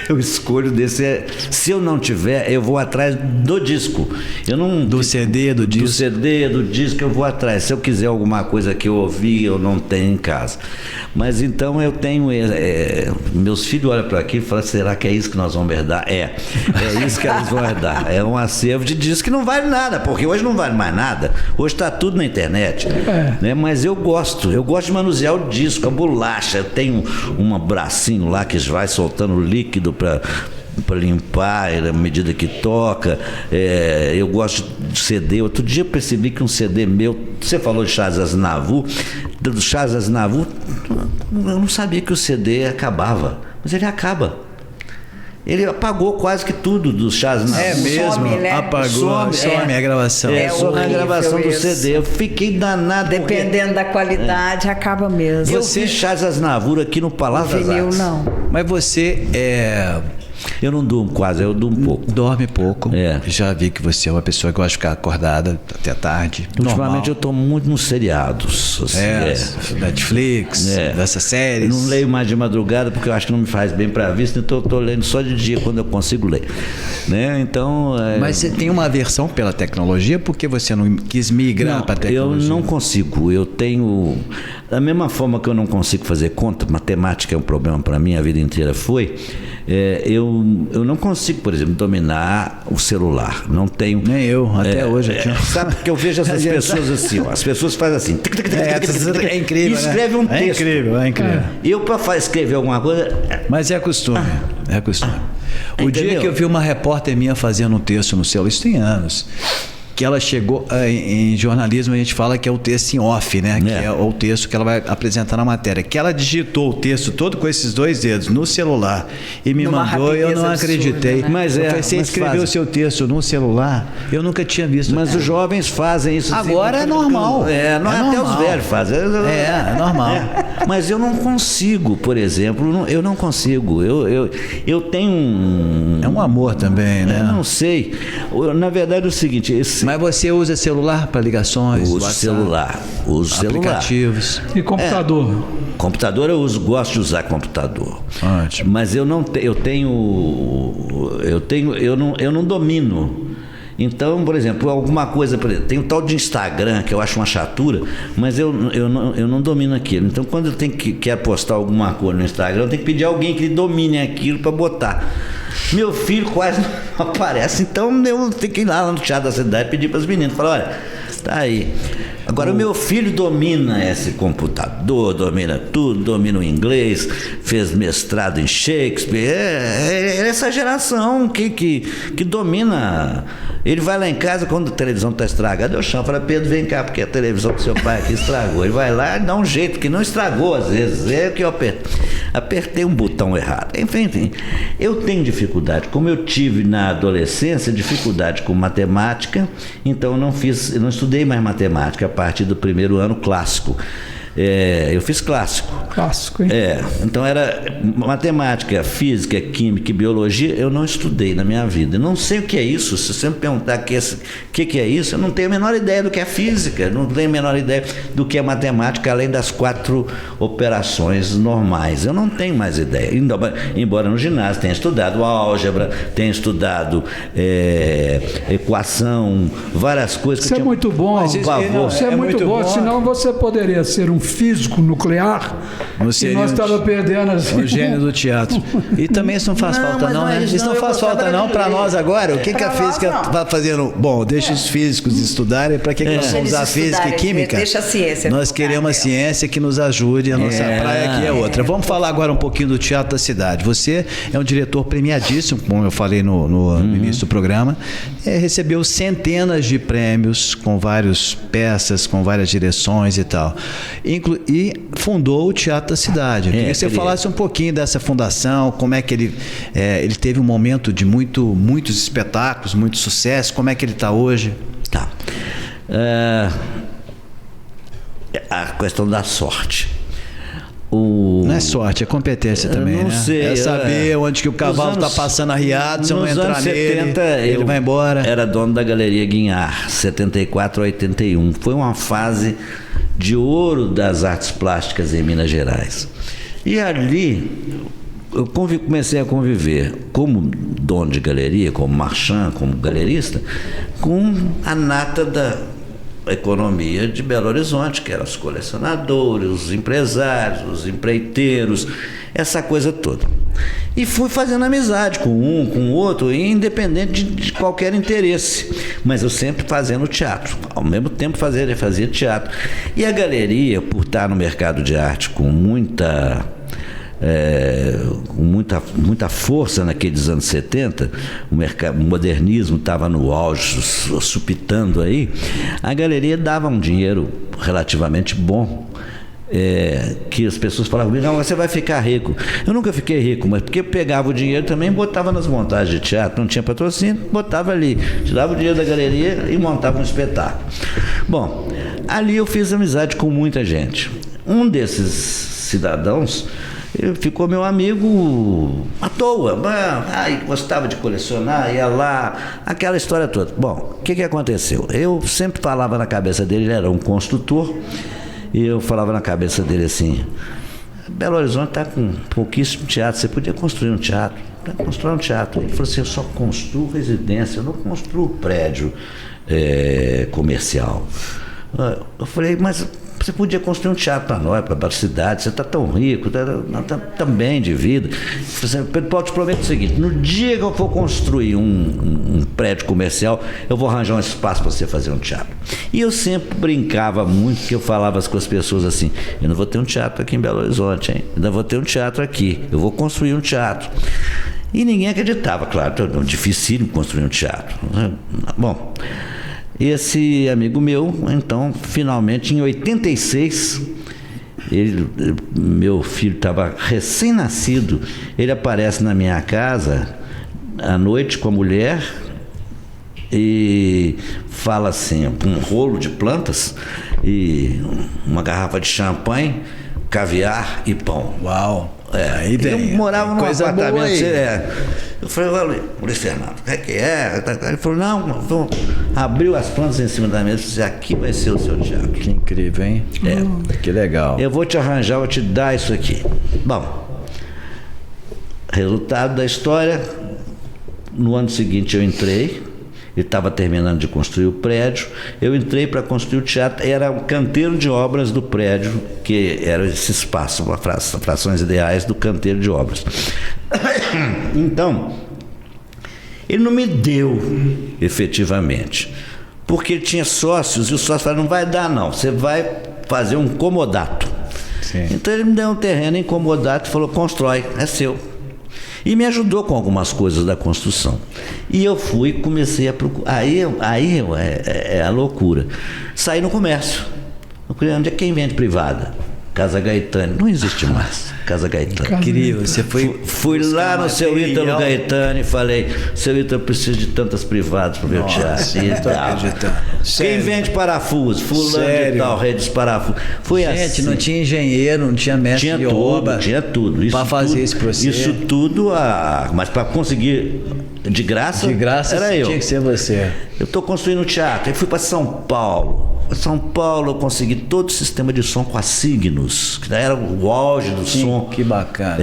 eu escolho desse. Se eu não tiver, eu vou atrás do disco. Eu não, do CD, do disco. Do CD, do disco, eu vou atrás. Se eu quiser alguma coisa que eu ouvi, eu não tenho em casa. Mas então eu tenho. Meus filhos olham para aqui e falam: será que é isso que nós vamos herdar? É isso que eles vão herdar. É um acervo de disco que não vale nada, porque hoje não vale mais nada. Hoje está tudo na internet. Né? Mas eu gosto de manusear o disco, a bolacha. Eu tenho um bracinho lá que vai soltando líquido para limpar à medida que toca. Eu gosto de CD. Outro dia eu percebi que um CD meu, você falou de Charles Aznavour, do Charles Aznavour, eu não sabia que o CD acabava, mas ele acaba. Ele apagou quase que tudo do Charles Aznavour. É mesmo? Some, né? Apagou, some a gravação. Some a gravação do CD. Eu fiquei danado. Dependendo da qualidade, acaba mesmo. Eu vi Charles Aznavour aqui no Palácio das Artes. Não. Mas você Eu não durmo quase, eu durmo pouco. dorme pouco. Já vi que você é uma pessoa que gosta de ficar acordada até tarde. Ultimamente eu estou muito nos seriados. Assim, Netflix, dessas séries. Não leio mais de madrugada porque eu acho que não me faz bem para a vista, então eu estou lendo só de dia quando eu consigo ler. Né? Então, Mas você tem uma aversão pela tecnologia porque você não quis migrar para a tecnologia? Eu não consigo. Eu tenho... Da mesma forma que eu não consigo fazer conta, matemática é um problema para mim, a vida inteira foi, eu não consigo, por exemplo, dominar o celular. Não tenho... Nem eu, até hoje. Sabe porque eu vejo essas pessoas assim, ó, as pessoas fazem assim... É incrível, e escreve um texto. É incrível. Eu, para escrever alguma coisa... Mas é costume, é costume. O dia que eu vi uma repórter minha fazendo um texto no celular, isso tem anos, que ela chegou, em jornalismo a gente fala que é o texto em off, né? Que é o texto que ela vai apresentar na matéria. Que ela digitou o texto todo com esses 2 dedos no celular e me mandou, eu não acreditei. Né? Mas você escreveu o seu texto no celular, eu nunca tinha visto. Mas os jovens fazem isso. Agora é normal. Até normal. os velhos fazem. É normal. Mas eu não consigo, por exemplo, eu não consigo. Eu tenho um... É um amor também, né? Eu não sei. Na verdade é o seguinte... Mas você usa celular para ligações? Uso celular. Aplicativos. E computador? Computador eu gosto de usar computador. Ótimo. Mas eu não domino. Então, por exemplo, alguma coisa, tem um tal de Instagram que eu acho uma chatura, mas eu não domino aquilo. Então, quando eu quero postar alguma coisa no Instagram, eu tenho que pedir a alguém que domine aquilo para botar. Meu filho quase não aparece, então eu tenho que ir lá no teatro da cidade e pedir para as meninas, falar, olha, tá aí. Agora o meu filho domina esse computador, domina tudo, domina o inglês, fez mestrado em Shakespeare, é essa geração que domina. Ele vai lá em casa, quando a televisão está estragada, eu chamo, falo, Pedro, vem cá, porque a televisão do seu pai aqui estragou. Ele vai lá e dá um jeito, que não estragou às vezes, é que eu apertei um botão errado. Enfim, eu tenho dificuldade, como eu tive na adolescência, dificuldade com matemática, então eu não estudei mais matemática a partir do primeiro ano clássico. Eu fiz clássico. Clássico, hein? Então era matemática, física, química e biologia, eu não estudei na minha vida. Eu não sei o que é isso. Se você me perguntar o que é isso, eu não tenho a menor ideia do que é física, não tenho a menor ideia do que é matemática, além das 4 operações normais. Eu não tenho mais ideia. Embora no ginásio tenha estudado álgebra, tenha estudado equação, várias coisas. Isso é muito bom. Isso é muito bom, senão você poderia ser um físico nuclear e nós estávamos perdendo assim, o gênio do teatro. E também isso não faz falta não, né? Isso não faz falta não para nós agora. O que a física está fazendo? Bom, deixa os físicos estudarem. Para que nós vamos usar física e química? Deixa a ciência. Nós queremos a ciência que nos ajude, a nossa praia aqui é outra. Vamos falar agora um pouquinho do Teatro da Cidade. Você é um diretor premiadíssimo, como eu falei no início do programa. Recebeu centenas de prêmios com várias peças, com várias direções e tal. E fundou o Teatro da Cidade. Eu queria que você falasse um pouquinho dessa fundação, como é que ele teve um momento de muitos espetáculos, muito sucesso, como é que ele está hoje? Tá. A questão da sorte. Não é sorte, é competência também, não né? Sei, é saber onde que o cavalo está passando arriado, se eu não entrar nele, ele vai embora. Era dono da Galeria Guinhar, 74 a 81. Foi uma fase de ouro das artes plásticas em Minas Gerais. E ali, eu comecei a conviver como dono de galeria, como marchand, como galerista, com a nata da economia de Belo Horizonte, que eram os colecionadores, os empresários, os empreiteiros, essa coisa toda. E fui fazendo amizade com um, com o outro, independente de qualquer interesse. Mas eu sempre fazendo teatro, ao mesmo tempo fazia teatro. E a galeria, por estar no mercado de arte com muita força naqueles anos 70, o modernismo estava no auge, supitando aí, a galeria dava um dinheiro relativamente bom, que as pessoas falavam, não, você vai ficar rico. Eu nunca fiquei rico, mas porque eu pegava o dinheiro também, botava nas montagens de teatro, não tinha patrocínio, botava ali, tirava o dinheiro da galeria e montava um espetáculo. Bom, ali eu fiz amizade com muita gente. Um desses cidadãos ficou meu amigo à toa, gostava de colecionar, ia lá, aquela história toda. Bom, o que aconteceu? Eu sempre falava na cabeça dele, ele era um construtor, e eu falava na cabeça dele assim, Belo Horizonte está com pouquíssimo teatro, você podia construir um teatro. Construir um teatro. Ele falou assim, eu só construo residência, eu não construo prédio comercial. Eu falei, mas você podia construir um teatro para nós, para a cidade, você está tão rico, está tão bem de vida. Pedro Paulo, te prometo o seguinte, no dia que eu for construir um prédio comercial, eu vou arranjar um espaço para você fazer um teatro. E eu sempre brincava muito, que eu falava com as pessoas assim, eu não vou ter um teatro aqui em Belo Horizonte, hein? Eu não vou ter um teatro aqui, eu vou construir um teatro. E ninguém acreditava, claro, é dificílimo construir um teatro. Bom, esse amigo meu, então, finalmente, em 86, meu filho estava recém-nascido, ele aparece na minha casa à noite com a mulher e fala assim, um rolo de plantas e uma garrafa de champanhe, caviar e pão. Uau! Aí eu morava num apartamento. Eu falei, Luiz Fernando, o que é? Ele falou, não, abriu as plantas em cima da mesa e disse, aqui vai ser o seu teatro. Que incrível, hein? Que legal. Eu vou te arranjar, vou te dar isso aqui. Bom, resultado da história, no ano seguinte eu entrei, ele estava terminando de construir o prédio, eu entrei para construir o teatro, era o canteiro de obras do prédio, que era esse espaço, frações ideais do canteiro de obras. Então, ele não me deu efetivamente, porque ele tinha sócios, e os sócios falaram, não vai dar não, você vai fazer um comodato. Sim. Então ele me deu um terreno em comodato e falou, constrói, é seu. E me ajudou com algumas coisas da construção. E eu fui, comecei a procurar. Aí é a loucura. Saí no comércio. Onde é quem vende privada? Casa Gaetani. Não existe mais. Casa Gaetani. Incrível. Você fui lá no seu Ítalo Gaetani e falei, seu Ítalo, eu preciso de tantas privadas para o meu teatro. Não tô acreditando. Quem vende parafuso? Fulano de tal, rede de parafuso. Foi gente, assim. Não tinha engenheiro, não tinha mestre de obra. Tinha tudo. Para fazer esse processo. Isso tudo, mas para conseguir de graça era eu. Tinha que ser você. Eu estou construindo um teatro. Eu fui para São Paulo. Em São Paulo eu consegui todo o sistema de som com a Signos, que era o auge do som. Que bacana.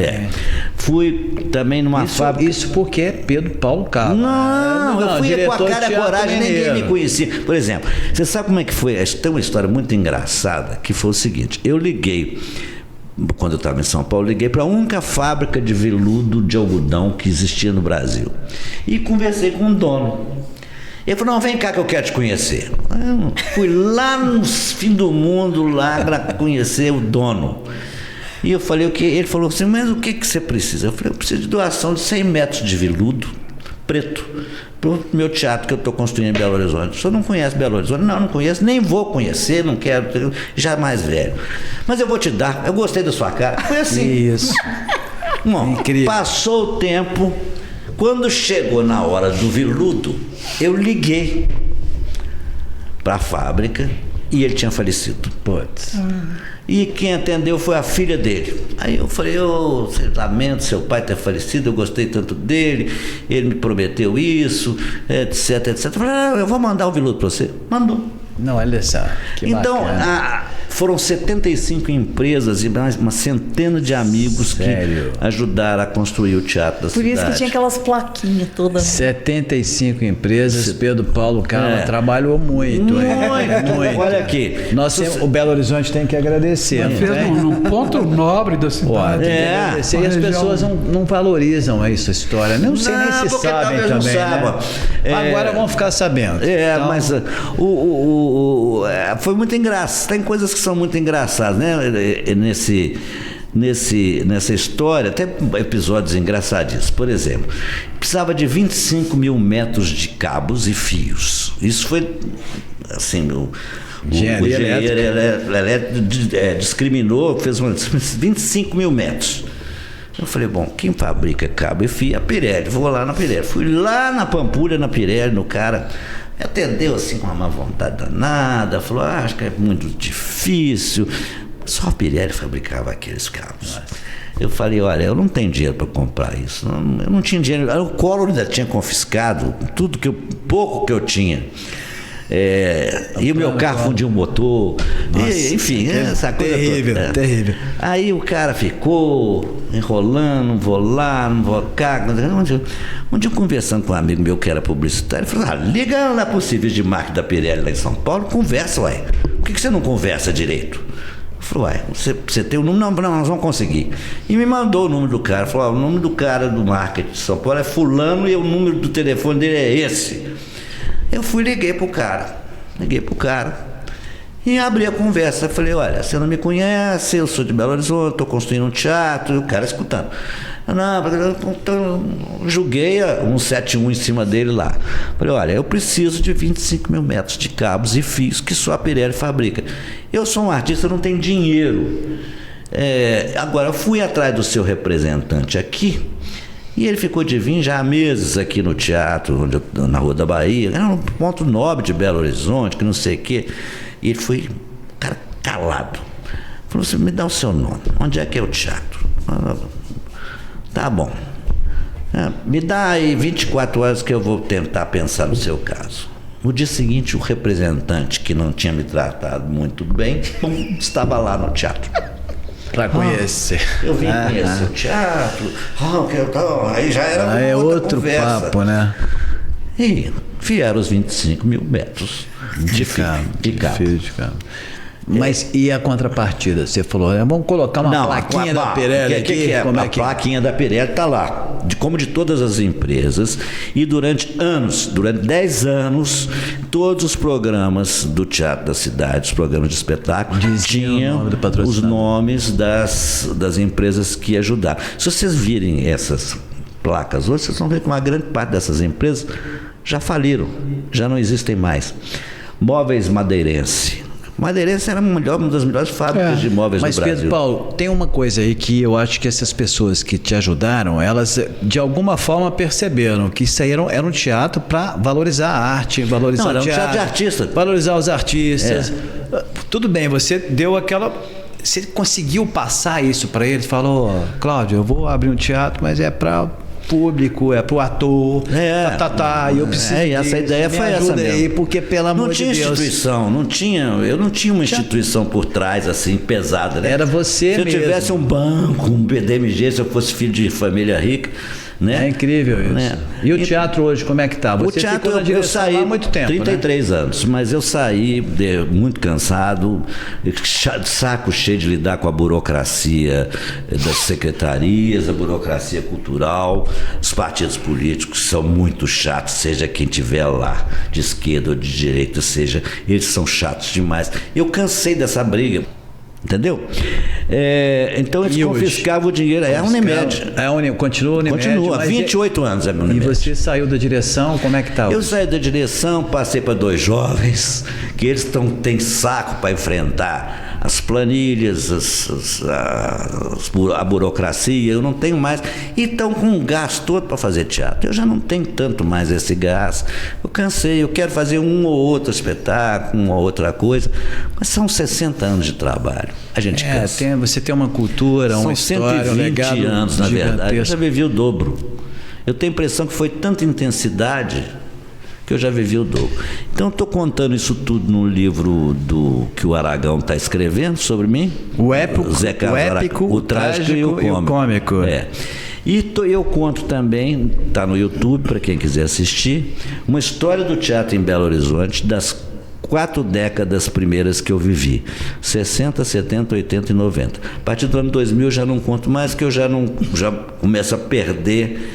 Fui também numa fábrica. Isso porque é Pedro Paulo Cava. Não, eu fui com a cara e a coragem, ninguém me conhecia. Por exemplo, você sabe como é que foi? Tem uma história muito engraçada, que foi o seguinte, eu liguei, quando eu estava em São Paulo, liguei para a única fábrica de veludo de algodão que existia no Brasil. E conversei com o dono. Ele falou, não, vem cá que eu quero te conhecer. Eu fui lá no fim do mundo lá para conhecer o dono. E eu falei o quê? Ele falou assim, mas o que você precisa? Eu falei, eu preciso de doação de 100 metros de veludo preto para o meu teatro que eu estou construindo em Belo Horizonte. O senhor não conhece Belo Horizonte? Não conheço, nem vou conhecer, não quero, já mais velho. Mas eu vou te dar, eu gostei da sua cara. Foi assim. Isso. Bom, incrível. Passou o tempo, quando chegou na hora do veludo, eu liguei para a fábrica e ele tinha falecido. Putz. E quem atendeu foi a filha dele. Aí eu falei, lamento seu pai ter falecido, eu gostei tanto dele, ele me prometeu isso, etc, etc. Eu falei, eu vou mandar o veludo para você. Mandou. Não, olha só. Que então, bacana. Foram 75 empresas e mais uma centena de amigos que ajudaram a construir o teatro da cidade. Por isso que tinha aquelas plaquinhas todas. 75 empresas, Pedro Paulo Cava trabalhou muito. Muito. Olha aqui. O Belo Horizonte tem que agradecer. Fez num ponto nobre da cidade. Tem que agradecer. E as pessoas não valorizam essa história. Não sei nem se sabem também. Né? Agora vão ficar sabendo. Então... Mas foi muito engraçado. Tem coisas que são muito engraçadas, né? Nessa história, até episódios engraçadíssimos. Por exemplo, precisava de 25 mil metros de cabos e fios. Isso foi assim, o engenheiro discriminou, fez 25 mil metros. Eu falei, bom, quem fabrica cabo e fio? A Pirelli. Vou lá na Pirelli. Fui lá na Pampulha, na Pirelli, no cara. Atendeu assim com uma má vontade danada. Falou, acho que é muito difícil. Só a Pirelli fabricava aqueles cabos. Eu falei, olha, eu não tenho dinheiro para comprar isso. Eu não tinha dinheiro. O Collor ainda tinha confiscado pouco que eu tinha. E o meu carro fundiu o motor. Enfim, essa coisa toda. Terrível. Aí o cara ficou enrolando, não vou lá, não vou cá. Um dia conversando com um amigo meu que era publicitário, ele falou, liga lá pro serviço de marketing da Pirelli lá em São Paulo, conversa, ué. Por que você não conversa direito? Eu falei, você tem o número? Não, nós vamos conseguir. E me mandou o número do cara. Falou, o nome do cara do marketing de São Paulo é fulano e o número do telefone dele é esse. Eu liguei pro cara e abri a conversa. Falei, olha, você não me conhece, eu sou de Belo Horizonte, estou construindo um teatro, e o cara escutando. Então, joguei 171 em cima dele lá. Falei, olha, eu preciso de 25 mil metros de cabos e fios que só a Pirelli fabrica. Eu sou um artista, não tenho dinheiro. Agora, eu fui atrás do seu representante aqui, e ele ficou de vir já há meses aqui no teatro, na Rua da Bahia, era um ponto nobre de Belo Horizonte, que não sei o quê. E ele foi, cara, calado. Falou assim, me dá o seu nome, onde é que é o teatro? Tá bom. Me dá aí 24 horas que eu vou tentar pensar no seu caso. No dia seguinte, o representante, que não tinha me tratado muito bem, estava lá no teatro. Para conhecer. Eu vim conhecer o teatro. Aí já era outro conversa. Papo, né? E vieram os 25 mil metros de cabo. Mas e a contrapartida? Você falou, vamos colocar uma plaquinha da Pirelli aqui? A plaquinha da Pirelli está lá, como de todas as empresas, e durante 10 anos, todos os programas do Teatro da Cidade, os programas de espetáculo, tinham os nomes das empresas que ajudaram. Se vocês virem essas placas hoje, vocês vão ver que uma grande parte dessas empresas já faliram, já não existem mais. Móveis Madeirense. Madeirense era uma das melhores fábricas de móveis do Brasil. Mas, Pedro Paulo, tem uma coisa aí que eu acho que essas pessoas que te ajudaram, elas de alguma forma perceberam que isso aí era um teatro para valorizar a arte, valorizar o teatro. Era um teatro de artista. Valorizar os artistas. Tudo bem, você deu aquela... Você conseguiu passar isso para eles? Falou, Cláudio, eu vou abrir um teatro, mas é para... público, é pro ator, e eu preciso e essa ideia foi essa mesmo. Aí, porque pelo amor de Deus. Não tinha instituição, eu não tinha uma instituição por trás, assim, pesada, né? Era você mesmo. Se eu tivesse um banco, um BDMG, se eu fosse filho de família rica, né? É incrível isso. Né? E o teatro hoje, como é que tá? Você teatro, ficou na direção eu saí há muito tempo, 33 anos, mas eu saí muito cansado, saco cheio de lidar com a burocracia das secretarias, a burocracia cultural, os partidos políticos são muito chatos, seja quem estiver lá, de esquerda ou de direita, eles são chatos demais. Eu cansei dessa briga. Entendeu? Então eles confiscavam o dinheiro. É a Unimed. Continua a Unimed. Continua, 28 anos é a Unimed. E você saiu da direção, como é que está? Eu saí da direção, passei para 2 jovens, que eles têm saco para enfrentar as planilhas, a burocracia, eu não tenho mais. E estão com um gás todo para fazer teatro. Eu já não tenho tanto mais esse gás. Eu cansei, eu quero fazer um ou outro espetáculo, uma ou outra coisa, mas são 60 anos de trabalho. A gente cansa. Você tem uma cultura, uma história, um legado. 120 anos, na verdade. Eu já vivi o dobro. Eu tenho a impressão que foi tanta intensidade que eu já vivi o dobro. Então, estou contando isso tudo no livro que o Aragão está escrevendo sobre mim. O épico, o trágico e o cômico. E eu conto também, está no YouTube, para quem quiser assistir, uma história do teatro em Belo Horizonte, das 4 décadas primeiras que eu vivi, 60, 70, 80 e 90. A partir do ano 2000 eu já não conto mais, que eu já começo a perder,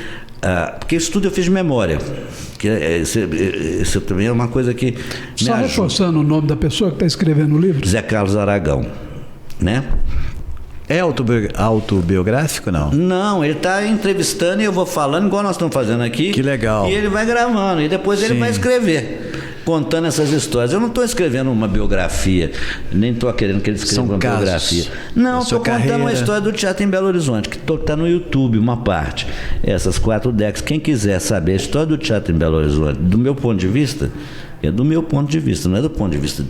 porque isso tudo eu fiz de memória, que isso também é uma coisa que Só reforçando o nome da pessoa que está escrevendo o livro? Zé Carlos Aragão, né? É autobiográfico, não? Não, ele está entrevistando e eu vou falando igual nós estamos fazendo aqui. Que legal. E ele vai gravando e depois ele vai escrever, contando essas histórias. Eu não estou escrevendo uma biografia, nem estou querendo que ele escreva uma biografia. Não, estou contando uma história do teatro em Belo Horizonte, que está no YouTube, uma parte. Essas 4 décadas. Quem quiser saber a história do teatro em Belo Horizonte, do meu ponto de vista, é do meu ponto de vista, não é do ponto de vista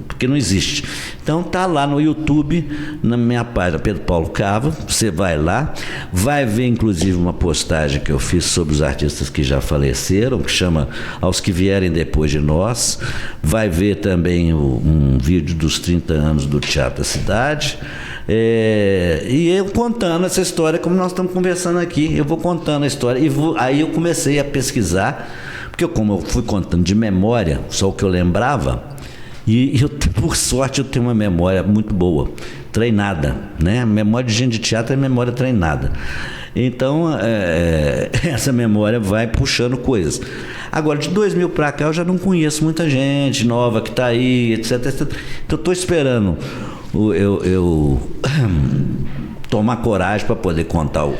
porque não existe. Então tá lá no YouTube, na minha página Pedro Paulo Cava, você vai lá, vai ver inclusive uma postagem que eu fiz sobre os artistas que já faleceram, que chama Aos que Vierem Depois de Nós, vai ver também um vídeo dos 30 anos do Teatro da Cidade, e eu contando essa história como nós estamos conversando aqui, eu vou contando a história, aí eu comecei a pesquisar, porque como eu fui contando de memória, só o que eu lembrava, e por sorte eu tenho uma memória muito boa, treinada, né? Memória de gente de teatro é memória treinada. Então, essa memória vai puxando coisas. Agora, de 2000 para cá, eu já não conheço muita gente nova que está aí, etc, etc. Então, estou esperando eu tomar coragem para poder contar o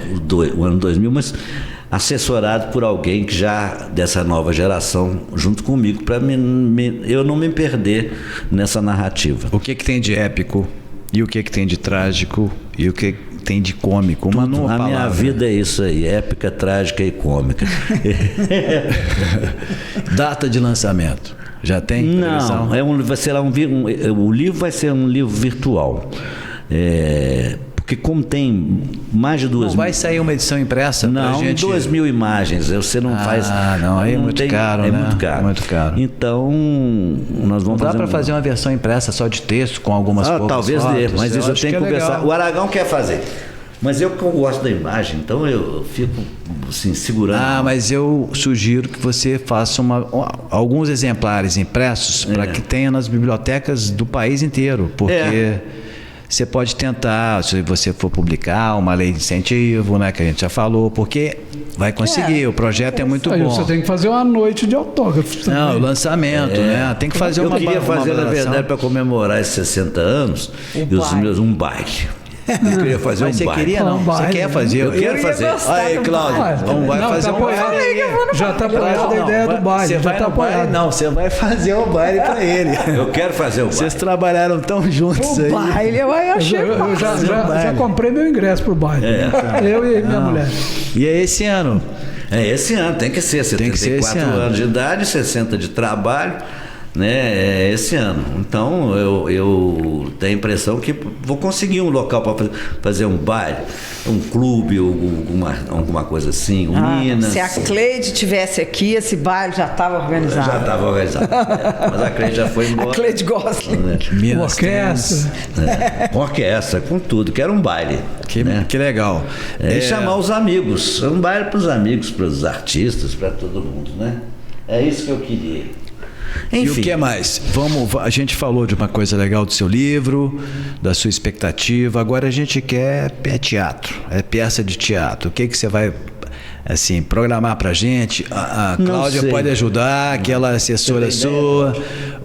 ano 2000, mas assessorado por alguém que já dessa nova geração junto comigo, para eu não me perder nessa narrativa. O que tem de épico e o que tem de trágico e o que tem de cômico? Uma numa palavra. A minha vida é isso aí, épica, trágica e cômica. Data de lançamento já tem? Não, o livro vai ser um livro virtual. Porque como tem mais de 2 mil... Não vai sair uma edição impressa? Não, pra gente... 2 mil imagens. Você não faz... não, aí é muito caro, né? Muito caro. É muito caro. Então, nós vamos fazer... Não dá para fazer uma versão impressa só de texto, com algumas poucas talvez fotos? Dê, mas isso eu tenho que conversar. Legal. O Aragão quer fazer. Mas eu gosto da imagem, então eu fico assim, segurando. Mas eu sugiro que você faça alguns exemplares impressos para que tenha nas bibliotecas do país inteiro, porque... Você pode tentar, se você for publicar, uma lei de incentivo, né, que a gente já falou, porque vai conseguir, o projeto é muito bom. Você tem que fazer uma noite de autógrafos também. Não, o lançamento, né? Tem que fazer eu queria fazer, na verdade, para comemorar esses 60 anos, um baile. Eu queria fazer Mas um baile. Você queria, não? Você quer fazer? Eu quero fazer. Aí, Cláudio, vai fazer um baile. Já está apoiado a ideia do baile. Você vai apoiar? Não, você vai fazer o baile para ele. Eu quero fazer o baile. Vocês trabalharam tão juntos aí. O baile, eu achei. Eu já comprei meu ingresso pro baile. Eu e minha mulher. E é esse ano? É esse ano, tem que ser. 74 anos de idade, 60 de trabalho. Né, esse ano. Então eu tenho a impressão que vou conseguir um local para fazer um baile, um clube, alguma coisa assim, Minas. Se a Cleide tivesse aqui, esse baile já estava organizado. Já estava organizado. Mas a Cleide já foi embora. A Cleide gosta. Né? Orquestra. Orquestra, com tudo. Quero um baile. Que legal. E chamar os amigos. Um baile para os amigos, para os artistas, para todo mundo, né? É isso que eu queria. Enfim. E o que mais? A gente falou de uma coisa legal do seu livro, da sua expectativa. Agora a gente quer teatro, peça de teatro. O que você vai programar pra gente? A Cláudia pode ajudar, aquela assessora sua.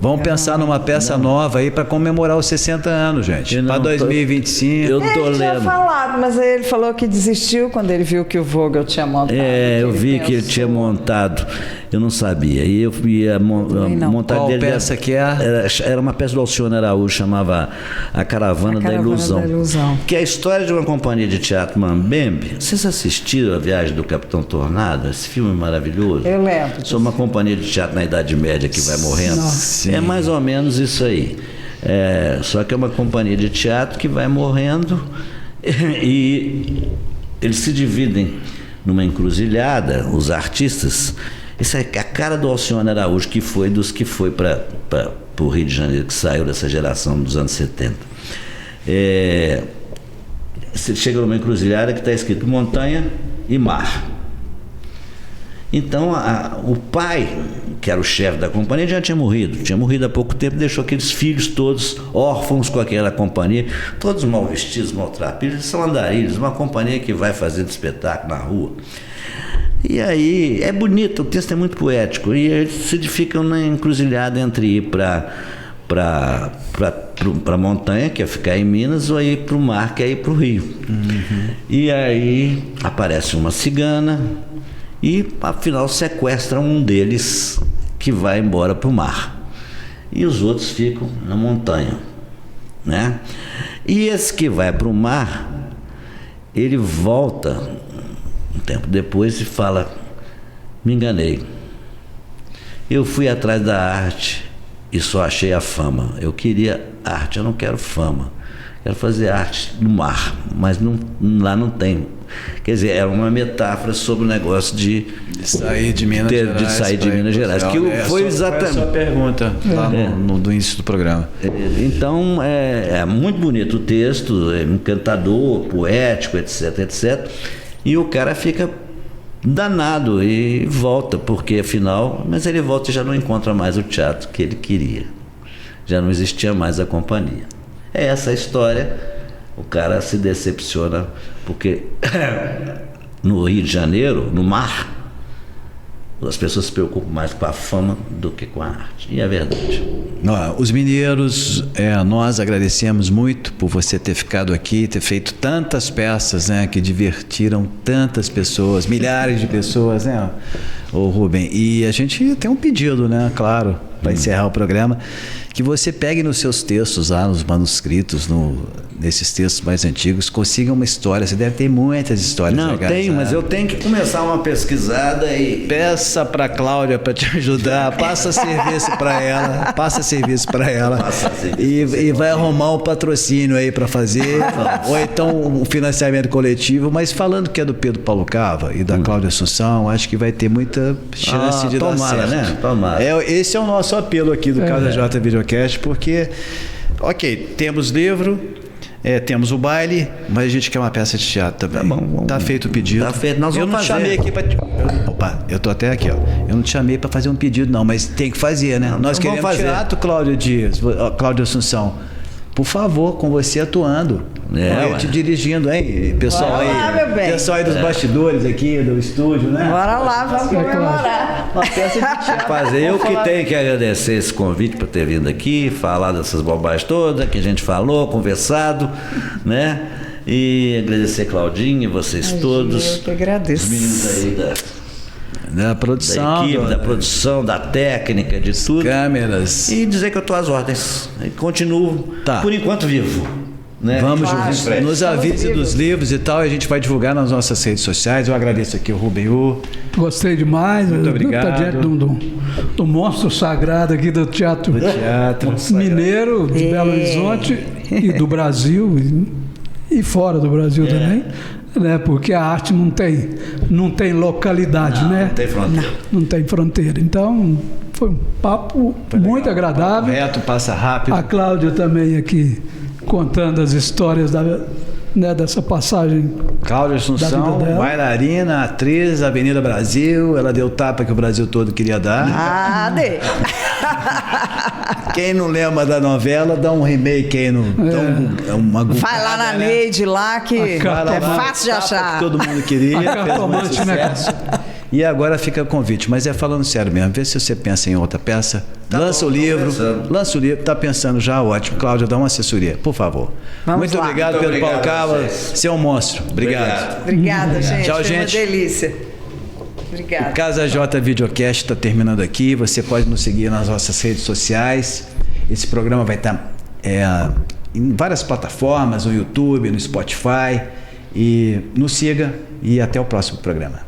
Vamos pensar numa peça nova aí para comemorar os 60 anos, gente. Para 2025. Eu tô lendo. Tinha falado, mas ele falou que desistiu quando ele viu que o Vogel tinha montado. Eu vi que ele tinha montado. Eu não sabia. E eu ia montar Qual dele. Peça que é? Era uma peça do Alcione Araújo, chamava A Caravana da Ilusão. Que é a história de uma companhia de teatro Mambembe. Vocês assistiram A Viagem do Capitão Tornado? Esse filme maravilhoso. Eu lembro. Sou uma companhia de teatro na Idade Média que vai morrendo. Sim. É mais ou menos isso aí. Só que é uma companhia de teatro que vai morrendo e eles se dividem numa encruzilhada, os artistas, Isso é a cara do Alcione Araújo, que foi dos que foi para o Rio de Janeiro, que saiu dessa geração dos anos 70. Você chega numa encruzilhada que está escrito montanha e mar. Então o pai, que era o chefe da companhia, já tinha morrido há pouco tempo, deixou aqueles filhos todos órfãos com aquela companhia, todos mal vestidos, maltrapilhos, são andarilhos, uma companhia que vai fazendo espetáculo na rua. E aí é bonito, o texto é muito poético, e eles se ficam na encruzilhada entre ir para a montanha, que é ficar em Minas, ou ir para o mar, que é ir para o Rio. E aí aparece uma cigana e afinal sequestra um deles, que vai embora para o mar, e os outros ficam na montanha, né? E esse que vai para o mar, ele volta um tempo depois e fala: me enganei, eu fui atrás da arte e só achei a fama. Eu queria arte, eu não quero fama, quero fazer arte no mar, mas lá não tem. Quer dizer, era uma metáfora sobre o negócio de sair de Minas Gerais. De sair de Minas Gerais. Que foi exatamente a sua pergunta lá no início do programa. Então, é muito bonito o texto, é encantador, poético, etc, etc. E o cara fica danado e volta, porque afinal... Mas ele volta e já não encontra mais o teatro que ele queria. Já não existia mais a companhia. É essa a história. O cara se decepciona porque no Rio de Janeiro, no mar, as pessoas se preocupam mais com a fama do que com a arte. E é verdade. Os mineiros, nós agradecemos muito por você ter ficado aqui, ter feito tantas peças, né, que divertiram tantas pessoas, milhares de pessoas, né, ô Rubem? E a gente tem um pedido, né, claro, para encerrar o programa, que você pegue nos seus textos lá, nos manuscritos, nesses textos mais antigos, consiga uma história. Você deve ter muitas histórias. Não, legais, tenho, mas eu tenho que começar uma pesquisada e... Peça para a Cláudia para te ajudar, passa serviço para ela, e vai arrumar um patrocínio aí para fazer, ou então um financiamento coletivo, mas falando que é do Pedro Paulo Cava e da Cláudia Assunção, acho que vai ter muita chance de dar certo. Né? Tomara. Esse é o nosso apelo aqui do Casa J Videocast, porque, ok, temos livro, temos o baile, mas a gente quer uma peça de teatro também. Tá bom, tá feito o pedido. Tá feito, nós vamos fazer. Eu não te chamei aqui para... Opa, eu tô até aqui, ó. Eu não te chamei para fazer um pedido, não, mas tem que fazer, né? Nós queremos fazer teatro, Cláudia Dias, Cláudia Assunção. Por favor, com você atuando. Eu te dirigindo, hein? Pessoal aí. Meu bem. Pessoal aí dos bastidores aqui, do estúdio, né? Bora lá, vamos comemorar. Uma peça de teatro. Eu que tenho que agradecer esse convite por ter vindo aqui, falar dessas bobagens todas que a gente falou, conversado, né? E agradecer a Claudinha e vocês todos. Eu que agradeço. Os meninos aí da produção, da equipe, da produção, da técnica, de tudo. Câmeras. E dizer que eu estou às ordens. E continuo, por enquanto, vivo. Né? Vamos nos avise dos livros e tal, e a gente vai divulgar nas nossas redes sociais. Eu agradeço aqui o Rubem U. Gostei demais. Muito obrigado. Está diante do monstro sagrado aqui do Teatro Mineiro de Belo Horizonte e do Brasil e fora do Brasil também. Né, porque a arte não tem localidade, né? Não tem fronteira. Não tem fronteira. Então, foi um papo muito agradável. Correto, passa rápido. A Cláudia também aqui contando as histórias dessa passagem. Cláudia Assunção, bailarina, atriz, Avenida Brasil. Ela deu tapa que o Brasil todo queria dar. Dei. Quem não lembra da novela, dá um remake aí vai lá na Neide lá, que é fácil de achar. Que todo mundo queria. Cartomante, né? E agora fica o convite, mas falando sério mesmo, vê se você pensa em outra peça, lança o livro, tá pensando já, ótimo. Cláudia, dá uma assessoria, por favor. Muito obrigado, Pedro Paulo Cava, você é um monstro. Obrigado. Obrigada, gente. Tchau, foi gente. Uma delícia. Obrigada. O Casa J Videocast está terminando aqui, você pode nos seguir nas nossas redes sociais. Esse programa vai estar em várias plataformas, no YouTube, no Spotify. E nos siga e até o próximo programa.